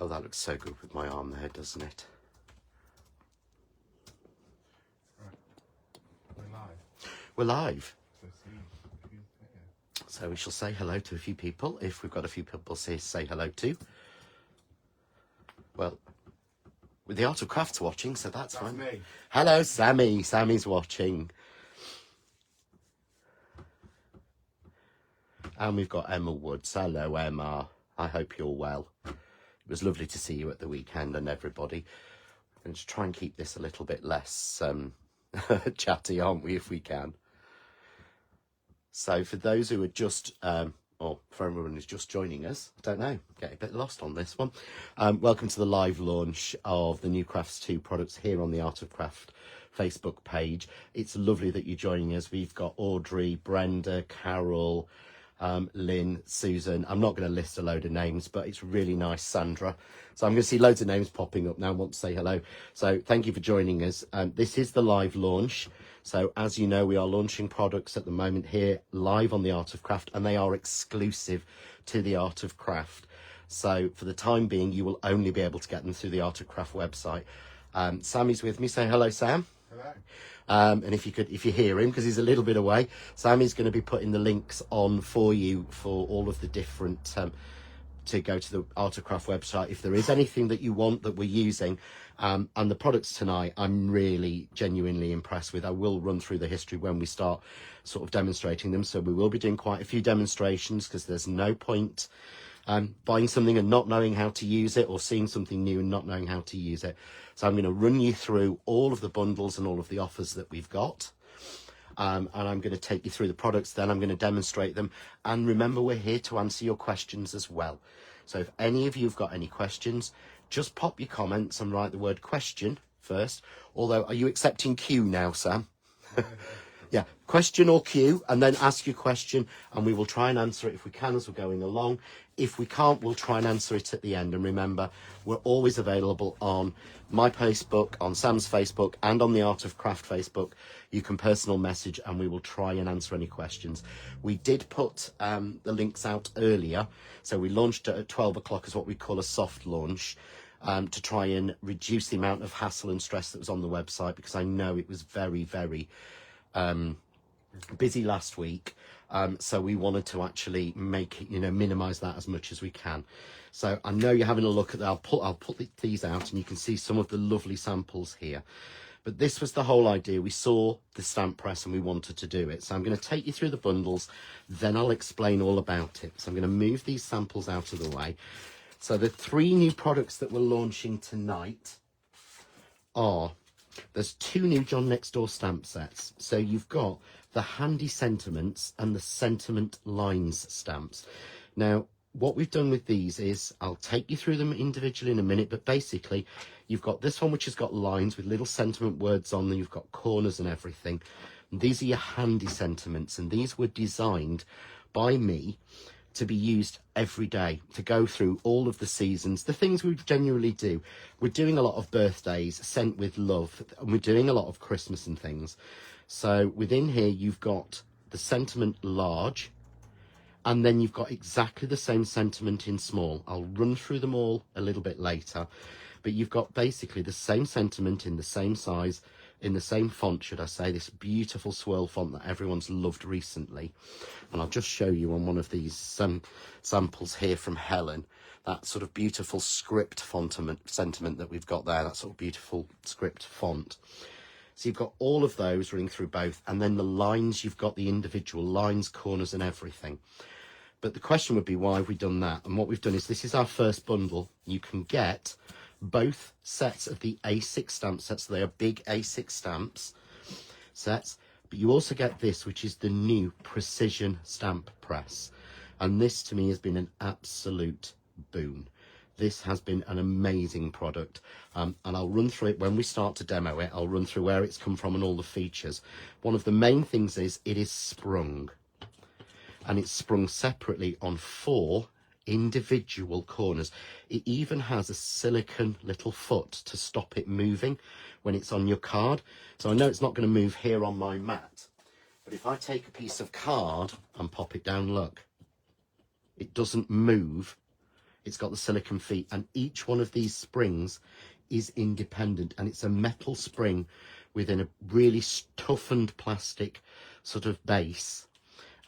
Oh, that looks so good with my arm there, doesn't it? Right. We're live. We're live. So So we shall say hello to a few people, if we've got a few people here to say hello to. Well, with the Art of Crafts watching, so that's fine. me. Hello, Sammy. Sammy's watching. And we've got Emma Woods. Hello, Emma. I hope you're well. It was lovely to see you at the weekend and everybody. And just try and keep this a little bit less chatty, aren't we, if we can. So for those who are just, or for everyone who's just joining us, I don't know, get a bit lost on this one. Welcome to the live launch of the new Crafts 2 products here on the Art of Craft Facebook page. It's lovely that you're joining us. We've got Audrey, Brenda, Carol, Lynn, Susan. I'm not going to list a load of names, but it's really nice, Sandra. So I'm going to see loads of names popping up now. I want to say hello. So thank you for joining us. This is the live launch. So as you know, we are launching products at the moment here live on the Art of Craft, and they are exclusive to the Art of Craft. So for the time being, you will only be able to get them through the Art of Craft website. Sammy's with me. Say hello, Sam. hello. And if you hear him, because he's a little bit away, Sammy's going to be putting the links on for you for all of the different, to go to the Art of Craft website. If there is anything that you want that we're using, and the products tonight, I'm really genuinely impressed with. I will run through the history when we start sort of demonstrating them. So we will be doing quite a few demonstrations, because there's no point buying something and not knowing how to use it, or seeing something new and not knowing how to use it. So I'm going to run you through all of the bundles and all of the offers that we've got. And I'm going to take you through the products, then I'm going to demonstrate them. And remember, we're here to answer your questions as well. So if any of you have got any questions, just pop your comments and write the word question first. Although, are you accepting Q now, Sam? Yeah, question or Q, and then ask your question, and we will try and answer it if we can as we're going along. If we can't, we'll try and answer it at the end. And remember, we're always available on my Facebook, on Sam's Facebook, and on the Art of Craft Facebook. You can personal message, and we will try and answer any questions. We did put the links out earlier, so we launched it at 12 o'clock as what we call a soft launch, to try and reduce the amount of hassle and stress that was on the website, because I know it was very, very busy last week. So we wanted to actually make, minimize that as much as we can. So I know you're having a look at that. I'll put these out, and you can see some of the lovely samples here. But this was the whole idea. We saw the stamp press and we wanted to do it. So I'm going to take you through the bundles, then I'll explain all about it. So I'm going to move these samples out of the way. So the 3 new products that we're launching tonight are, there's 2 new John Next Door stamp sets. So you've got the Handy Sentiments and the Sentiment Lines stamps. Now, what we've done with these is, I'll take you through them individually in a minute, but basically, you've got this one which has got lines with little sentiment words on them. You've got corners and everything. And these are your Handy Sentiments, and these were designed by me to be used every day, to go through all of the seasons, the things we generally do. We're doing a lot of birthdays, sent with love, and we're doing a lot of Christmas and things. So within here, you've got the sentiment large, and then you've got exactly the same sentiment in small. I'll run through them all a little bit later, but you've got basically the same sentiment in the same size, in the same font, should I say, this beautiful swirl font that everyone's loved recently. And I'll just show you on one of these samples here from Helen, that sort of beautiful script sentiment that we've got there, that sort of beautiful script font. So you've got all of those running through both, and then the lines, you've got the individual lines, corners and everything. But the question would be, why have we done that? And what we've done is, this is our first bundle. You can get both sets of the A6 stamp sets. They are big A6 stamps sets, but you also get this, which is the new precision stamp press. And this to me has been an absolute boon. This has been an amazing product, and I'll run through it when we start to demo it. I'll run through where it's come from and all the features. One of the main things is it is sprung, and it's sprung separately on 4 individual corners. It even has a silicone little foot to stop it moving when it's on your card. So I know it's not going to move here on my mat, but if I take a piece of card and pop it down, look, it doesn't move it's got the silicone feet, and each one of these springs is independent, and it's a metal spring within a really toughened plastic sort of base.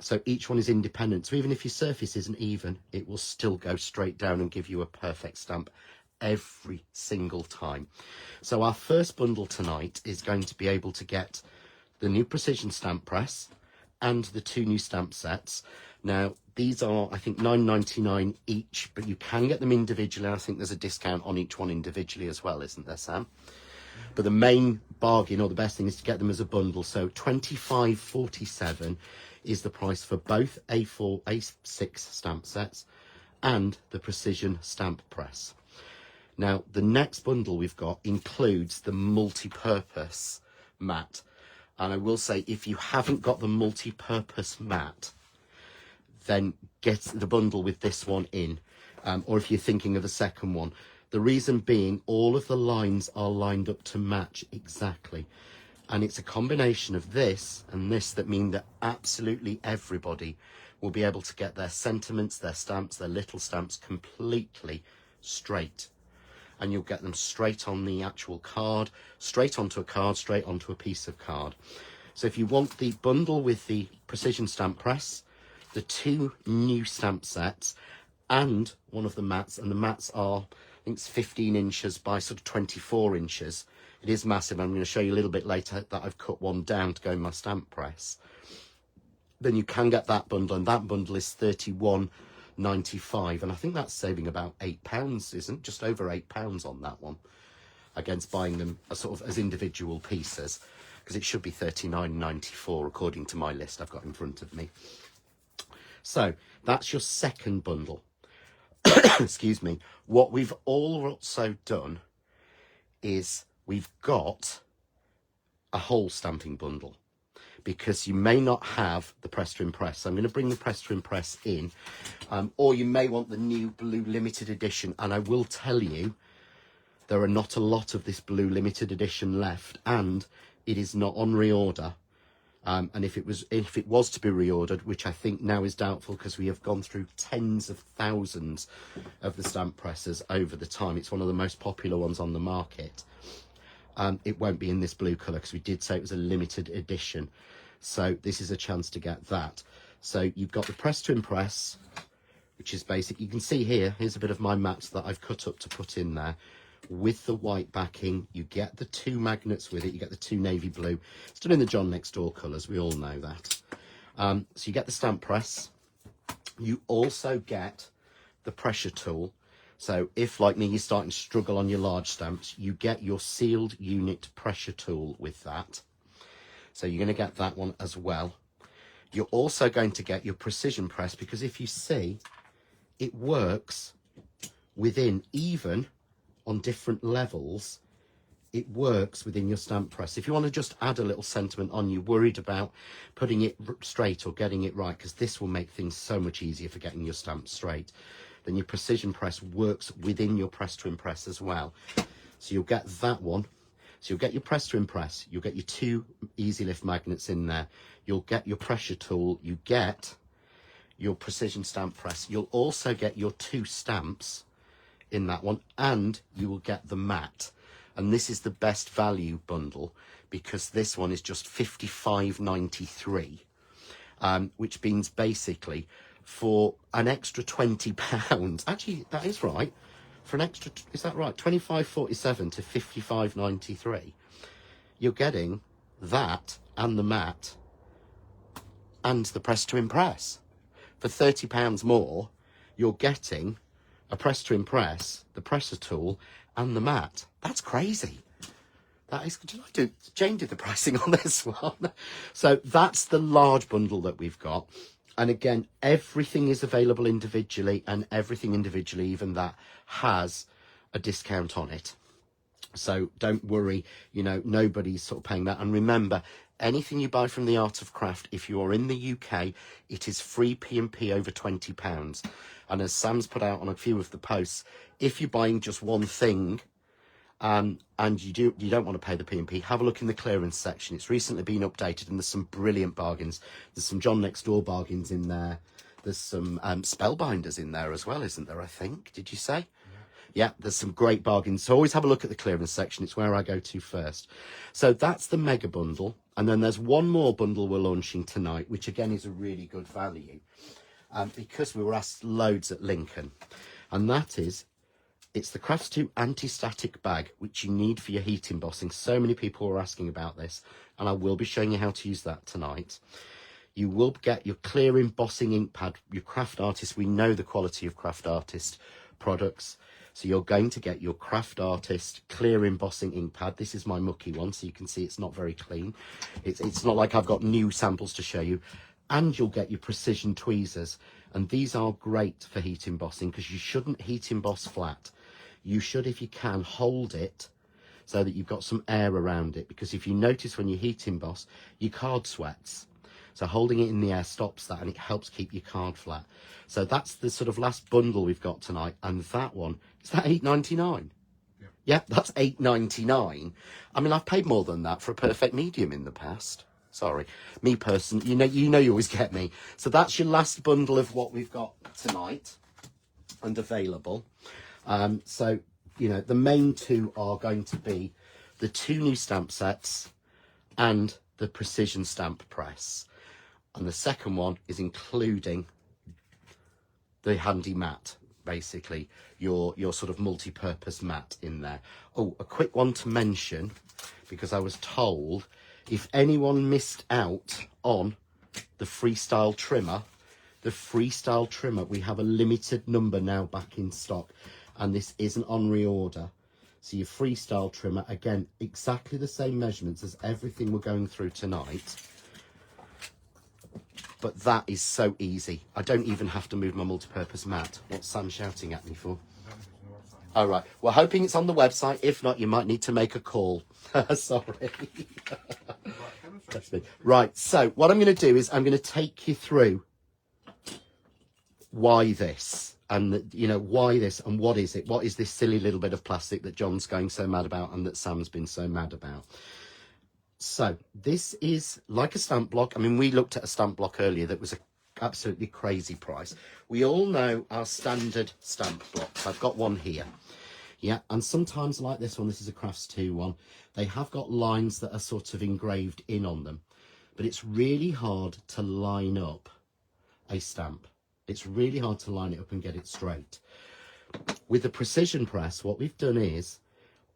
So each one is independent. So even if your surface isn't even, it will still go straight down and give you a perfect stamp every single time. So our first bundle tonight is going to be able to get the new precision stamp press and the 2 new stamp sets. Now these are, I think, £9.99 each, but you can get them individually. I think there's a discount on each one individually as well, isn't there, Sam? But the main bargain, or the best thing, is to get them as a bundle. So £25.47 is the price for both A4, A6 stamp sets and the precision stamp press. Now, the next bundle we've got includes the multi-purpose mat. And I will say, if you haven't got the multi-purpose mat, then get the bundle with this one in. Or if you're thinking of a second one. The reason being, all of the lines are lined up to match exactly. And it's a combination of this and this that mean that absolutely everybody will be able to get their sentiments, their stamps, their little stamps completely straight. And you'll get them straight on the actual card, straight onto a card, straight onto a piece of card. So if you want the bundle with the precision stamp press, the 2 new stamp sets, and one of the mats, and the mats are, I think it's 15 inches by sort of 24 inches. It is massive. I'm going to show you a little bit later that I've cut one down to go in my stamp press. Then you can get that bundle, and that bundle is £31.95, and I think that's saving about £8, isn't it? Just over £8 on that one, against buying them as sort of as individual pieces, because it should be £39.94 according to my list I've got in front of me. So that's your second bundle. Excuse me. What we've also done is we've got a whole stamping bundle, because you may not have the press to impress. So I'm going to bring the press to impress in, or you may want the new blue limited edition. And I will tell you, there are not a lot of this blue limited edition left, and it is not on reorder. And if it was to be reordered, which I think now is doubtful, because we have gone through tens of thousands of the stamp presses over the time. It's one of the most popular ones on the market. It won't be in this blue colour, because we did say it was a limited edition. So this is a chance to get that. So you've got the press to impress, which is basic. You can see here's a bit of my mats that I've cut up to put in there. With the white backing, you get the 2 magnets with it. You get the 2 navy blue. It's done in the John Next Door colours. We all know that. So you get the stamp press. You also get the pressure tool. So if, like me, you're starting to struggle on your large stamps, you get your sealed unit pressure tool with that. So you're going to get that one as well. You're also going to get your precision press, because if you see, it works within, even on different levels, it works within your stamp press. If you want to just add a little sentiment on, you're worried about putting it straight or getting it right, because this will make things so much easier for getting your stamp straight, then your precision press works within your press to impress as well. So you'll get that one. So you'll get your press to impress, you'll get your 2 easy lift magnets in there, you'll get your pressure tool, you get your precision stamp press, you'll also get your 2 stamps in that one, and you will get the mat. And this is the best value bundle, because this one is just £55.93, which means basically for an extra £20, actually that is right, for an extra, is that right, £25.47 to £55.93, you're getting that and the mat and the press to impress. For £30 more, you're getting a press to impress, the presser tool, and the mat. That's crazy. That is, Jane did the pricing on this one. So that's the large bundle that we've got. And again, everything is available individually, and everything individually, even that, has a discount on it. So don't worry, you know, nobody's sort of paying that. And remember, anything you buy from the Art of Craft, if you're in the UK, it is free P&P over £20. And as Sam's put out on a few of the posts, if you're buying just one thing, and you don't want to pay the P&P, have a look in the clearance section. It's recently been updated, and there's some brilliant bargains. There's some John Next Door bargains in there there's some spellbinders in there as well, isn't there, I think? Did you say? Yeah, there's some great bargains. So always have a look at the clearance section. It's where I go to first. So that's the mega bundle. And then there's one more bundle we're launching tonight, which again is a really good value, because we were asked loads at Lincoln. And that is, it's the Crafts 2 anti-static bag, which you need for your heat embossing. So many people were asking about this, and I will be showing you how to use that tonight. You will get your clear embossing ink pad, your Craft Artist. We know the quality of Craft Artist products. So you're going to get your Craft Artist clear embossing ink pad. This is my mucky one, so you can see it's not very clean. It's not like I've got new samples to show you. And you'll get your precision tweezers. And these are great for heat embossing because you shouldn't heat emboss flat. You should, if you can, hold it so that you've got some air around it. Because if you notice when you heat emboss, your card sweats. So holding it in the air stops that, and it helps keep your card flat. So that's the sort of last bundle we've got tonight. And that one, is that $8.99? Yeah, that's $8.99. I mean, I've paid more than that for a perfect medium in the past. Sorry, me person, you know you always get me. So that's your last bundle of what we've got tonight and available. So, you know, the main two are going to be the 2 new stamp sets and the precision stamp press. And the second one is including the handy mat, basically, your sort of multi-purpose mat in there. Oh, a quick one to mention, because I was told if anyone missed out on the freestyle trimmer, we have a limited number now back in stock, and this isn't on reorder. So your freestyle trimmer, again, exactly the same measurements as everything we're going through tonight. But that is so easy. I don't even have to move my multi-purpose mat. What's Sam shouting at me for? All right. We're hoping it's on the website. If not, you might need to make a call. Sorry. Right. So what I'm going to do is I'm going to take you through why this, and you know, why this, and what is it? What is this silly little bit of plastic that John's going so mad about and that Sam's been so mad about? So this is like a stamp block. I mean, we looked at a stamp block earlier that was a absolutely crazy price. We all know our standard stamp blocks. I've got one here. Yeah, and sometimes like this one, this is a Crafts 2 one, they have got lines that are sort of engraved in on them. But it's really hard to line up a stamp. It's really hard to line it up and get it straight. With the precision press, what we've done is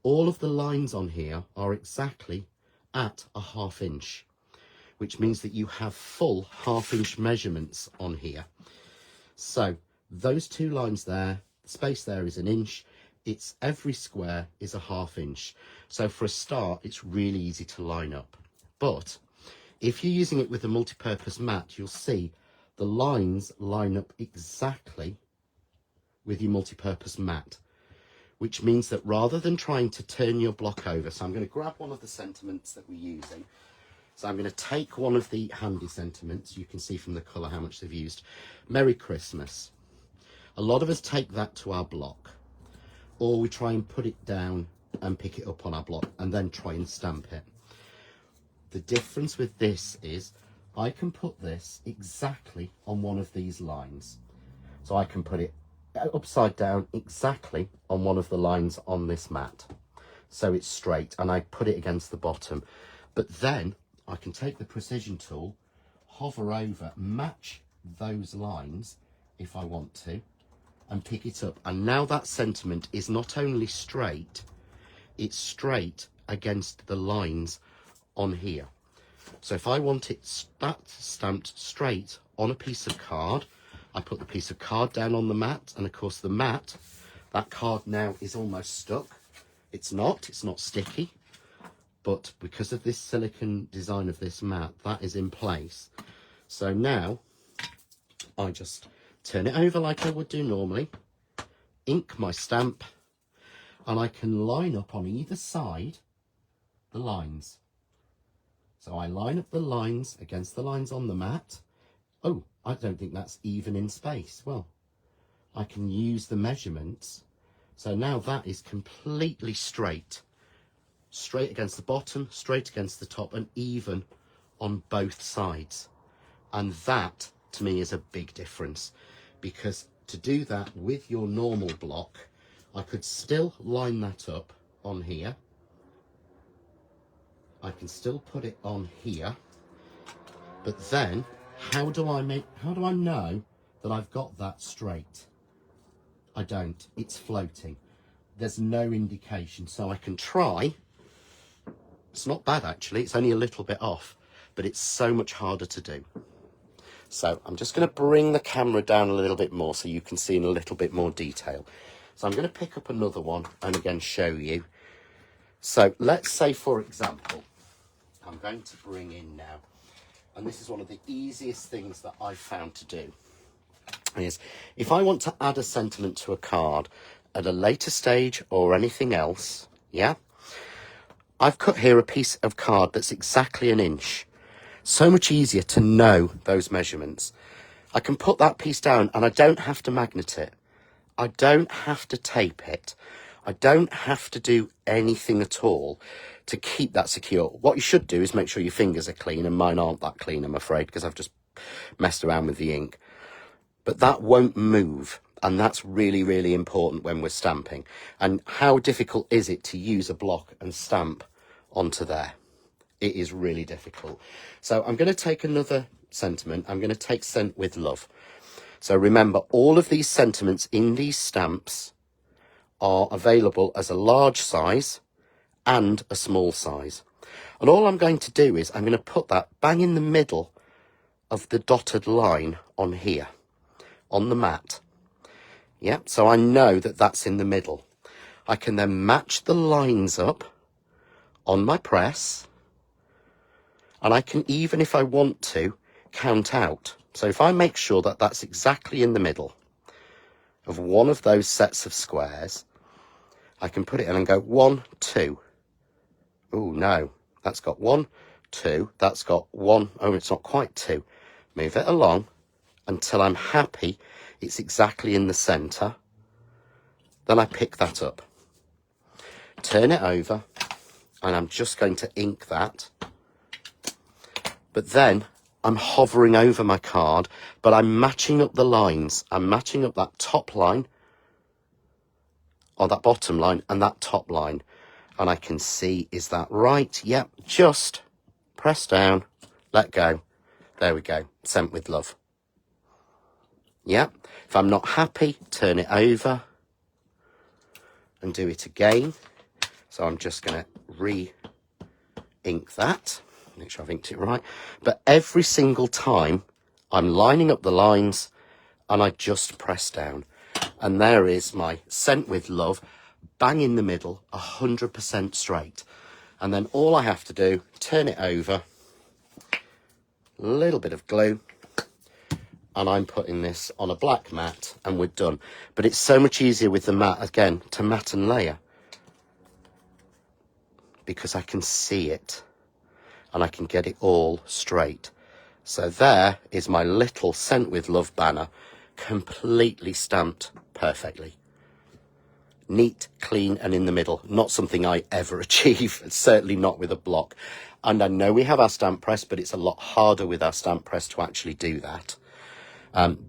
all of the lines on here are exactly at a 1/2 inch, which means that you have full 1/2 inch measurements on here. So those 2 lines there, the space there is 1 inch. It's every square is a 1/2 inch. So for a start, it's really easy to line up. But if you're using it with a multi-purpose mat, you'll see the lines line up exactly with your multi-purpose mat, which means that rather than trying to turn your block over, so I'm going to grab one of the sentiments that we're using. So I'm going to take one of the handy sentiments. You can see from the colour how much they've used. Merry Christmas. A lot of us take that to our block, or we try and put it down and pick it up on our block and then try and stamp it. The difference with this is I can put this exactly on one of these lines. So I can put it upside down exactly on one of the lines on this mat, so it's straight, and I put it against the bottom. But then I can take the precision tool, hover over, match those lines if I want to, and pick it up, and now that sentiment is not only straight, it's straight against the lines on here. So if I want it stamped straight on a piece of card, I put the piece of card down on the mat, and of course the mat, that card now is almost stuck. It's not sticky, but because of this silicone design of this mat, that is in place. So now I just turn it over like I would do normally, ink my stamp, and I can line up on either side the lines. So I line up the lines against the lines on the mat. Oh, I don't think that's even in space. Well, I can use the measurements. So now that is completely straight. Straight against the bottom, straight against the top, and even on both sides. And that to me is a big difference, because to do that with your normal block, I could still line that up on here. I can still put it on here, but then how do I know that I've got that straight? I don't. It's floating. There's no indication. So I can try. It's not bad actually. It's only a little bit off, but it's so much harder to do. So I'm just going to bring the camera down a little bit more so you can see in a little bit more detail. So I'm going to pick up another one and again show you. So let's say, for example, I'm going to bring in now, and this is one of the easiest things that I've found to do, is if I want to add a sentiment to a card at a later stage or anything else, yeah, I've cut here a piece of card that's exactly 1 inch. So much easier to know those measurements. I can put that piece down and I don't have to magnet it. I don't have to tape it. I don't have to do anything at all to keep that secure. What you should do is make sure your fingers are clean, and mine aren't that clean, I'm afraid, because I've just messed around with the ink. But that won't move, and that's really, really important when we're stamping. And how difficult is it to use a block and stamp onto there? It is really difficult. So I'm going to take another sentiment. I'm going to take Sent With Love. So remember, all of these sentiments in these stamps are available as a large size and a small size. And all I'm going to do is I'm going to put that bang in the middle of the dotted line on here, on the mat. Yeah, so I know that that's in the middle. I can then match the lines up on my press, and I can, even if I want to, count out. So if I make sure that that's exactly in the middle of one of those sets of squares, I can put it in and go 1, 2. Oh no, that's got 1, 2. That's got 1. Oh, it's not quite 2. Move it along until I'm happy it's exactly in the center. Then I pick that up, turn it over, and I'm just going to ink that. But then I'm hovering over my card, but I'm matching up the lines. I'm matching up that top line, or that bottom line, and that top line. And I can see, is that right? Yep, just press down, let go. There we go, Sent With Love. Yep, if I'm not happy, turn it over and do it again. So I'm just going to re-ink that. Make sure I've inked it right. But every single time I'm lining up the lines and I just press down. And there is my Sent With Love, bang in the middle, 100% straight. And then all I have to do, turn it over, a little bit of glue, and I'm putting this on a black mat and we're done. But it's so much easier with the mat, again, to mat and layer, because I can see it and I can get it all straight. So there is my little Sent With Love banner, completely stamped perfectly. Neat, clean, and in the middle. Not something I ever achieve, certainly not with a block. And I know we have our stamp press, but it's a lot harder with our stamp press to actually do that.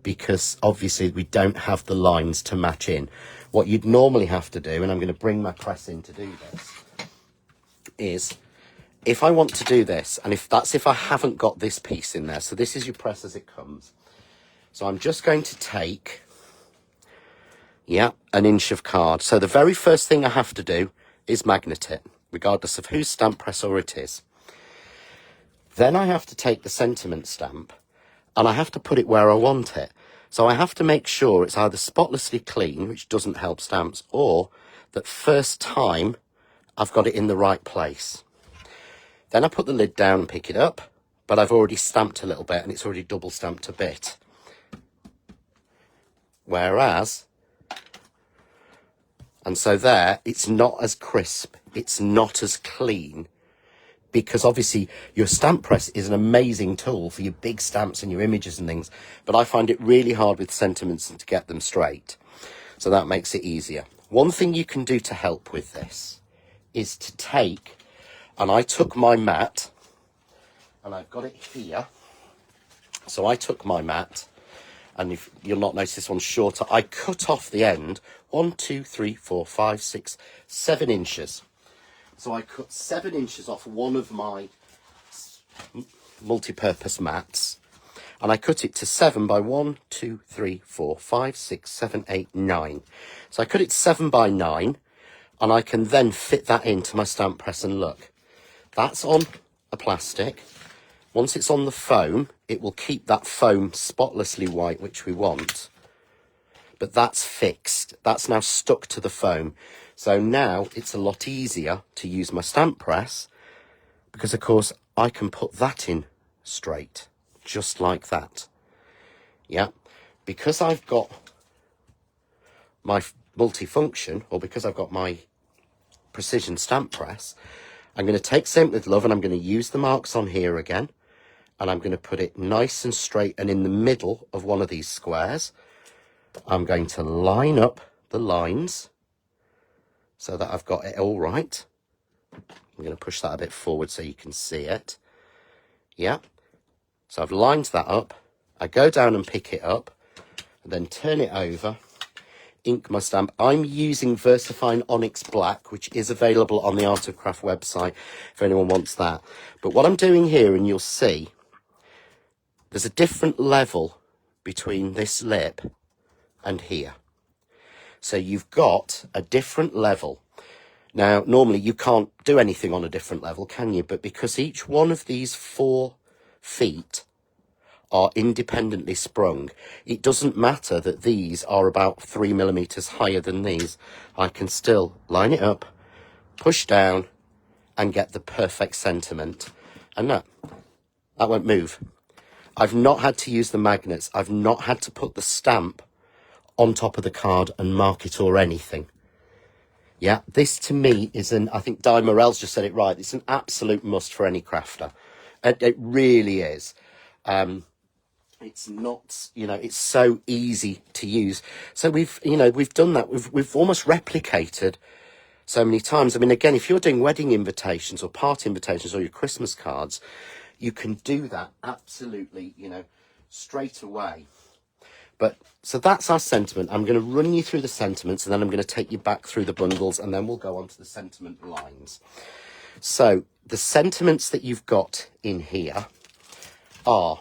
Because obviously we don't have the lines to match in. What you'd normally have to do, and I'm going to bring my press in to do this, is if I want to do this, and if I haven't got this piece in there, so this is your press as it comes. So I'm just going to take, yeah, 1 inch of card. So the very first thing I have to do is magnet it, regardless of whose stamp presser it is. Then I have to take the sentiment stamp and I have to put it where I want it. So I have to make sure it's either spotlessly clean, which doesn't help stamps, or that first time I've got it in the right place. Then I put the lid down and pick it up, but I've already stamped a little bit and it's already double stamped a bit. Whereas, and so there, it's not as crisp, it's not as clean, because obviously your stamp press is an amazing tool for your big stamps and your images and things, but I find it really hard with sentiments and to get them straight. So that makes it easier. One thing you can do to help with this is to take, and I took my mat and I've got it here. So I took my mat, and if you'll not notice this one's shorter, I cut off the end 1, 2, 3, 4, 5, 6, 7 inches. So I cut 7 inches off one of my multi-purpose mats, and I cut it to 7 by 1, 2, 3, 4, 5, 6, 7, 8, 9. So I cut it 7 by 9, and I can then fit that into my stamp press, and look, that's on a plastic. Once it's on the foam, it will keep that foam spotlessly white, which we want. But that's fixed. That's now stuck to the foam. So now it's a lot easier to use my stamp press, because of course I can put that in straight, just like that. Yeah, because I've got my multifunction, or because I've got my precision stamp press, I'm going to take Sent With Love, and I'm going to use the marks on here again, and I'm going to put it nice and straight, and in the middle of one of these squares I'm going to line up the lines so that I've got it all right. I'm going to push that a bit forward so you can see it. Yeah, so I've lined that up. I go down and pick it up, and then turn it over, ink my stamp. I'm using VersaFine Onyx Black, which is available on the Art of Craft website if anyone wants that. But what I'm doing here, and you'll see, there's a different level between this lip and here. So you've got a different level. Now, normally you can't do anything on a different level, can you? But because each one of these 4 feet are independently sprung, it doesn't matter that these are about 3 millimeters higher than these. I can still line it up, push down, and get the perfect sentiment. And that won't move. I've not had to use the magnets. I've not had to put the stamp on top of the card and mark it or anything. Yeah, this to me is I think Di Morell's just said it right, it's an absolute must for any crafter. It really is. It's not, it's so easy to use. So we've done that. We've almost replicated so many times. I mean, again, if you're doing wedding invitations or party invitations or your Christmas cards, you can do that absolutely, straight away. But so that's our sentiment. I'm going to run you through the sentiments, and then I'm going to take you back through the bundles, and then we'll go on to the sentiment lines. So the sentiments that you've got in here are,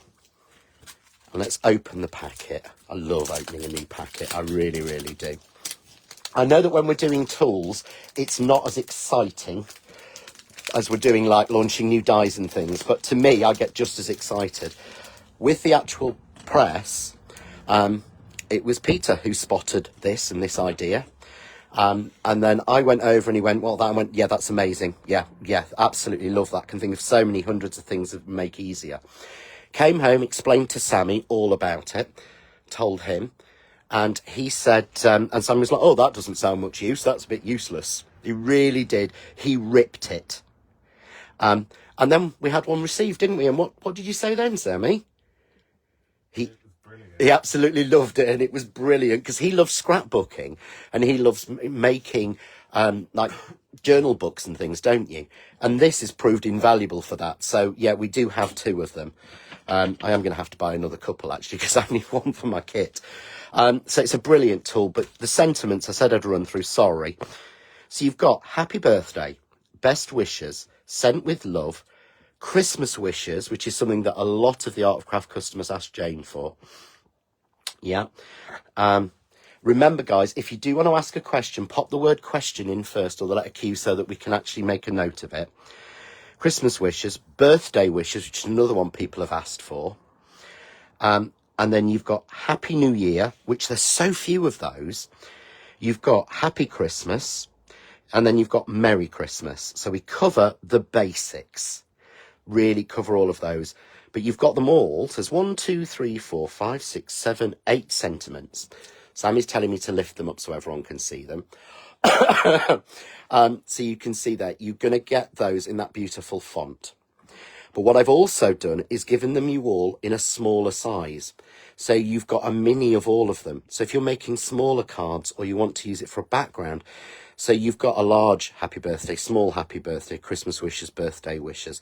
and let's open the packet. I love opening a new packet. I really, really do. I know that when we're doing tools, it's not as exciting as we're doing like launching new dies and things. But to me, I get just as excited. With the actual press, it was Peter who spotted this and this idea. And then I went over and he went, well, that, I went, yeah, that's amazing. Yeah, absolutely love that. Can think of so many hundreds of things that make easier. Came home, explained to Sammy all about it, told him, and he said, and Sammy was like, oh, that doesn't sound much use. That's a bit useless. He really did. He ripped it. And then we had one received, didn't we? And what did you say then, Sammy? He absolutely loved it, and it was brilliant because he loves scrapbooking and he loves making like journal books and things, don't you? And this has proved invaluable for that. So yeah, we do have 2 of them. I am going to have to buy another couple actually because I need one for my kit. So it's a brilliant tool. But the sentiments I said I'd run through. Sorry. So you've got happy birthday, best wishes, sent with love, Christmas wishes, which is something that a lot of the Art of Craft customers ask Jane for. Yeah. Remember, guys, if you do want to ask a question, pop the word question in first, or the letter Q, so that we can actually make a note of it. Christmas wishes, birthday wishes, which is another one people have asked for. And then you've got Happy New Year, which there's so few of those. You've got Happy Christmas, and then you've got Merry Christmas. So we cover the basics, really cover all of those. But you've got them all. So there's 1, 2, 3, 4, 5, 6, 7, 8 sentiments. Sammy's telling me to lift them up so everyone can see them. So you can see that you're going to get those in that beautiful font. But what I've also done is given them you all in a smaller size. So you've got a mini of all of them. So if you're making smaller cards or you want to use it for a background, so you've got a large happy birthday, small happy birthday, Christmas wishes, birthday wishes.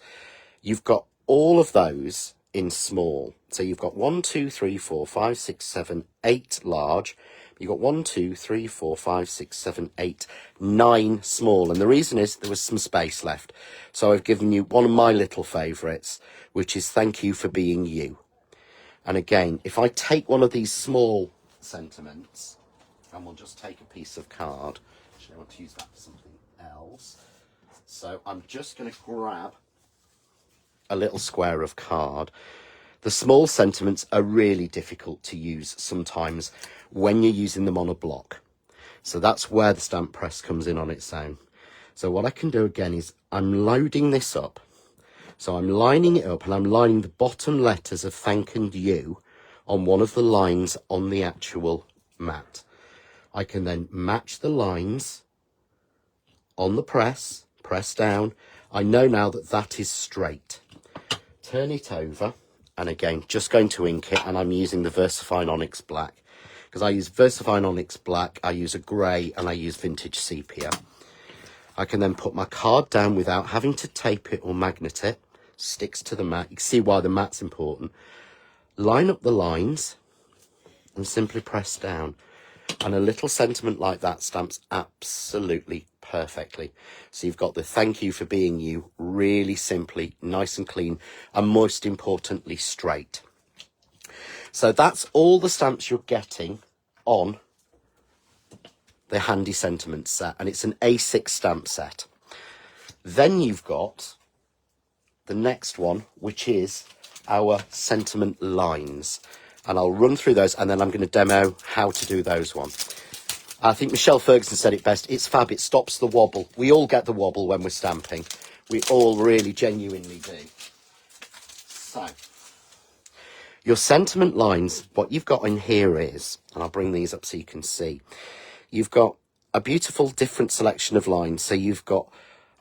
You've got all of those in small. So you've got 1, 2, 3, 4, 5, 6, 7, 8 large. You've got 1, 2, 3, 4, 5, 6, 7, 8, 9 small. And the reason is there was some space left. So I've given you one of my little favourites, which is Thank You for Being You. And again, if I take one of these small sentiments, and we'll just take a piece of card. Actually, I want to use that for something else. So I'm just going to grab a little square of card. The small sentiments are really difficult to use sometimes when you're using them on a block. So that's where the stamp press comes in on its own. So what I can do again is I'm loading this up. So I'm lining it up and I'm lining the bottom letters of thank and you on one of the lines on the actual mat. I can then match the lines on the press down. I know now that that is straight. Turn it over, and again, just going to ink it, and I'm using the VersaFine Onyx Black. Because I use VersaFine Onyx Black, I use a grey, and I use Vintage Sepia. I can then put my card down without having to tape it or magnet it. Sticks to the mat. You can see why the mat's important. Line up the lines, and simply press down. And a little sentiment like that stamps absolutely perfectly. So you've got the thank you for being you, really simply, nice and clean, and most importantly, straight. So that's all the stamps you're getting on the Handy Sentiment set, and it's an A6 stamp set. Then you've got the next one, which is our sentiment lines. And I'll run through those, and then I'm going to demo how to do those one. I think Michelle Ferguson said it best. It's fab. It stops the wobble. We all get the wobble when we're stamping. We all really genuinely do. So, your sentiment lines, what you've got in here is, and I'll bring these up so you can see, you've got a beautiful different selection of lines. So you've got,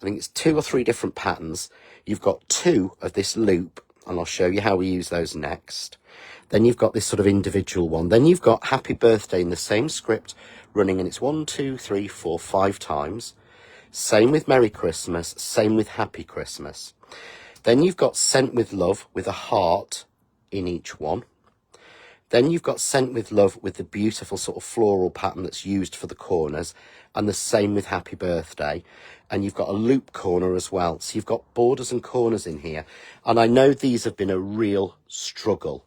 I think it's 2 or 3 different patterns. You've got 2 of this loop, and I'll show you how we use those next. Then you've got this sort of individual one. Then you've got Happy Birthday in the same script running, and it's 1, 2, 3, 4, 5 times. Same with Merry Christmas, same with Happy Christmas. Then you've got Sent with Love with a heart in each one. Then you've got Sent with Love with the beautiful sort of floral pattern that's used for the corners, and the same with Happy Birthday. And you've got a loop corner as well. So you've got borders and corners in here. And I know these have been a real struggle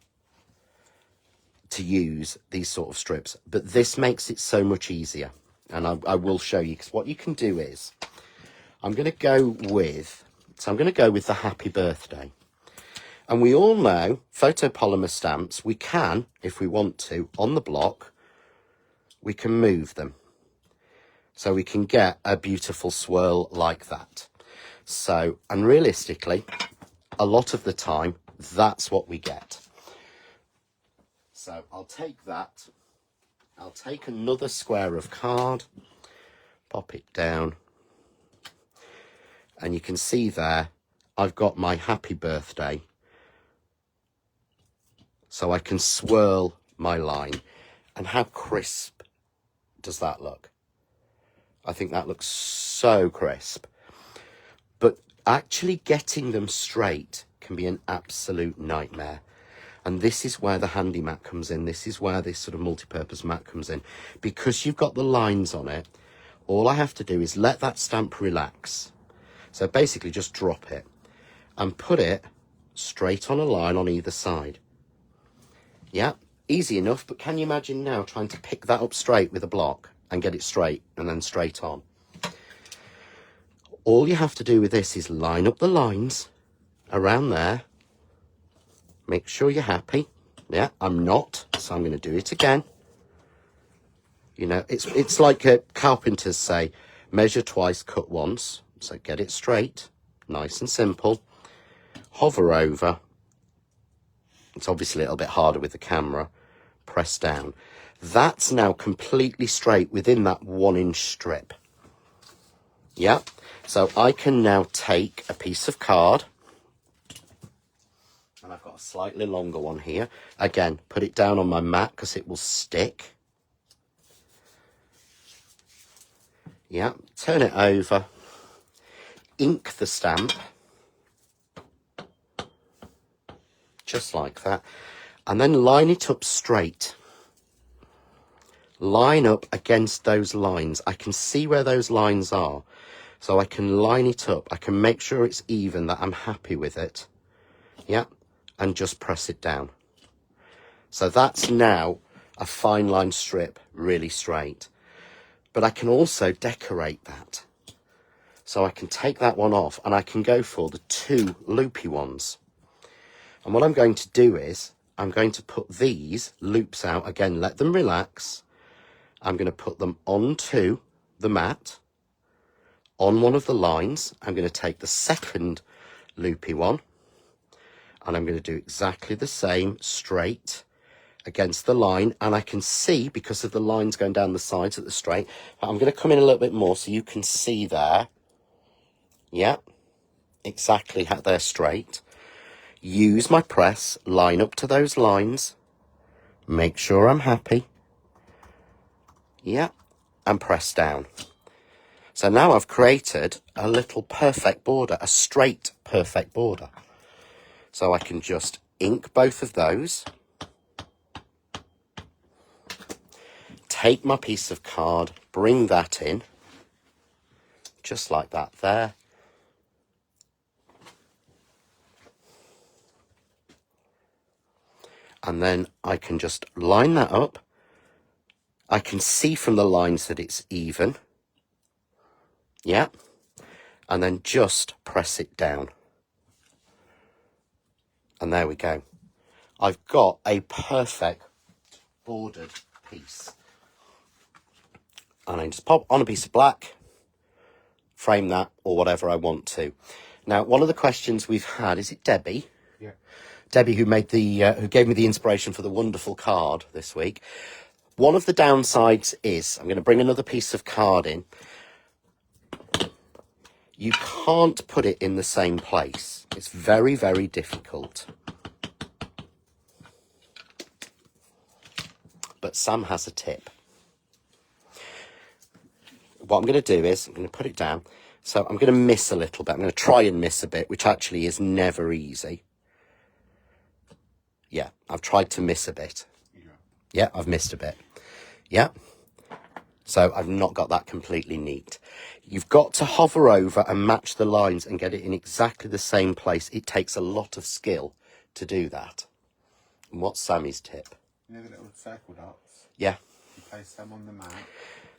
to use, these sort of strips, but this makes it so much easier. And I will show you, because what you can do is, I'm going to go with the Happy Birthday. And we all know photopolymer stamps, we can, if we want to, on the block, we can move them. So we can get a beautiful swirl like that. So, and realistically, a lot of the time, that's what we get. So I'll take that. I'll take another square of card, pop it down. And you can see there, I've got my Happy Birthday. So I can swirl my line. And how crisp does that look? I think that looks so crisp. But actually getting them straight can be an absolute nightmare. And this is where the handy mat comes in. This is where this sort of multi-purpose mat comes in. Because you've got the lines on it, all I have to do is let that stamp relax. So basically just drop it and put it straight on a line on either side. Yeah, easy enough, but can you imagine now trying to pick that up straight with a block and get it straight and then straight on? All you have to do with this is line up the lines around there. Make sure you're happy. Yeah, I'm not, so I'm going to do it again. You know, it's like carpenters say, measure twice, cut once. So get it straight, nice and simple. Hover over. It's obviously a little bit harder with the camera. Press down. That's now completely straight within that 1-inch strip. Yeah, so I can now take a piece of card. And I've got a slightly longer one here. Again, put it down on my mat because it will stick. Yeah, turn it over. Ink the stamp. just like that. And then line it up straight. Line up against those lines. I can see where those lines are, so I can line it up. I can make sure it's even, that I'm happy with it. Yeah, and just press it down. So that's now a fine line strip, really straight. But I can also decorate that. So I can take that one off and I can go for the two loopy ones. And what I'm going to do is, I'm going to put these loops out again, let them relax. I'm going to put them onto the mat, on one of the lines. I'm going to take the second loopy one, and I'm going to do exactly the same, straight against the line. And I can see, because of the lines going down the sides at the straight, I'm going to come in a little bit more so you can see there. Yeah, exactly how they're straight. Use my press, line up to those lines, make sure I'm happy. Yeah, and press down. So now I've created a little perfect border, a straight perfect border. So I can just ink both of those. Take my piece of card, bring that in, just like that there. And then I can just line that up. I can see from the lines that it's even. Yeah. And then just press it down. And there we go. I've got a perfect bordered piece. And I just pop on a piece of black, frame that, or whatever I want to. Now, one of the questions we've had, is it Debbie? Yeah. Debbie, who made the, who gave me the inspiration for the wonderful card this week. One of the downsides is, I'm going to bring another piece of card in. You can't put it in the same place. It's very, very difficult. But Sam has a tip. What I'm going to do is, I'm going to put it down. So I'm going to miss a little bit. I'm going to try and miss a bit, which actually is never easy. Yeah, I've tried to miss a bit. Yeah, I've missed a bit. Yeah. So I've not got that completely neat. You've got to hover over and match the lines and get it in exactly the same place. It takes a lot of skill to do that. And what's Sammy's tip? You know the little circle dots? Yeah. You place them on the mat.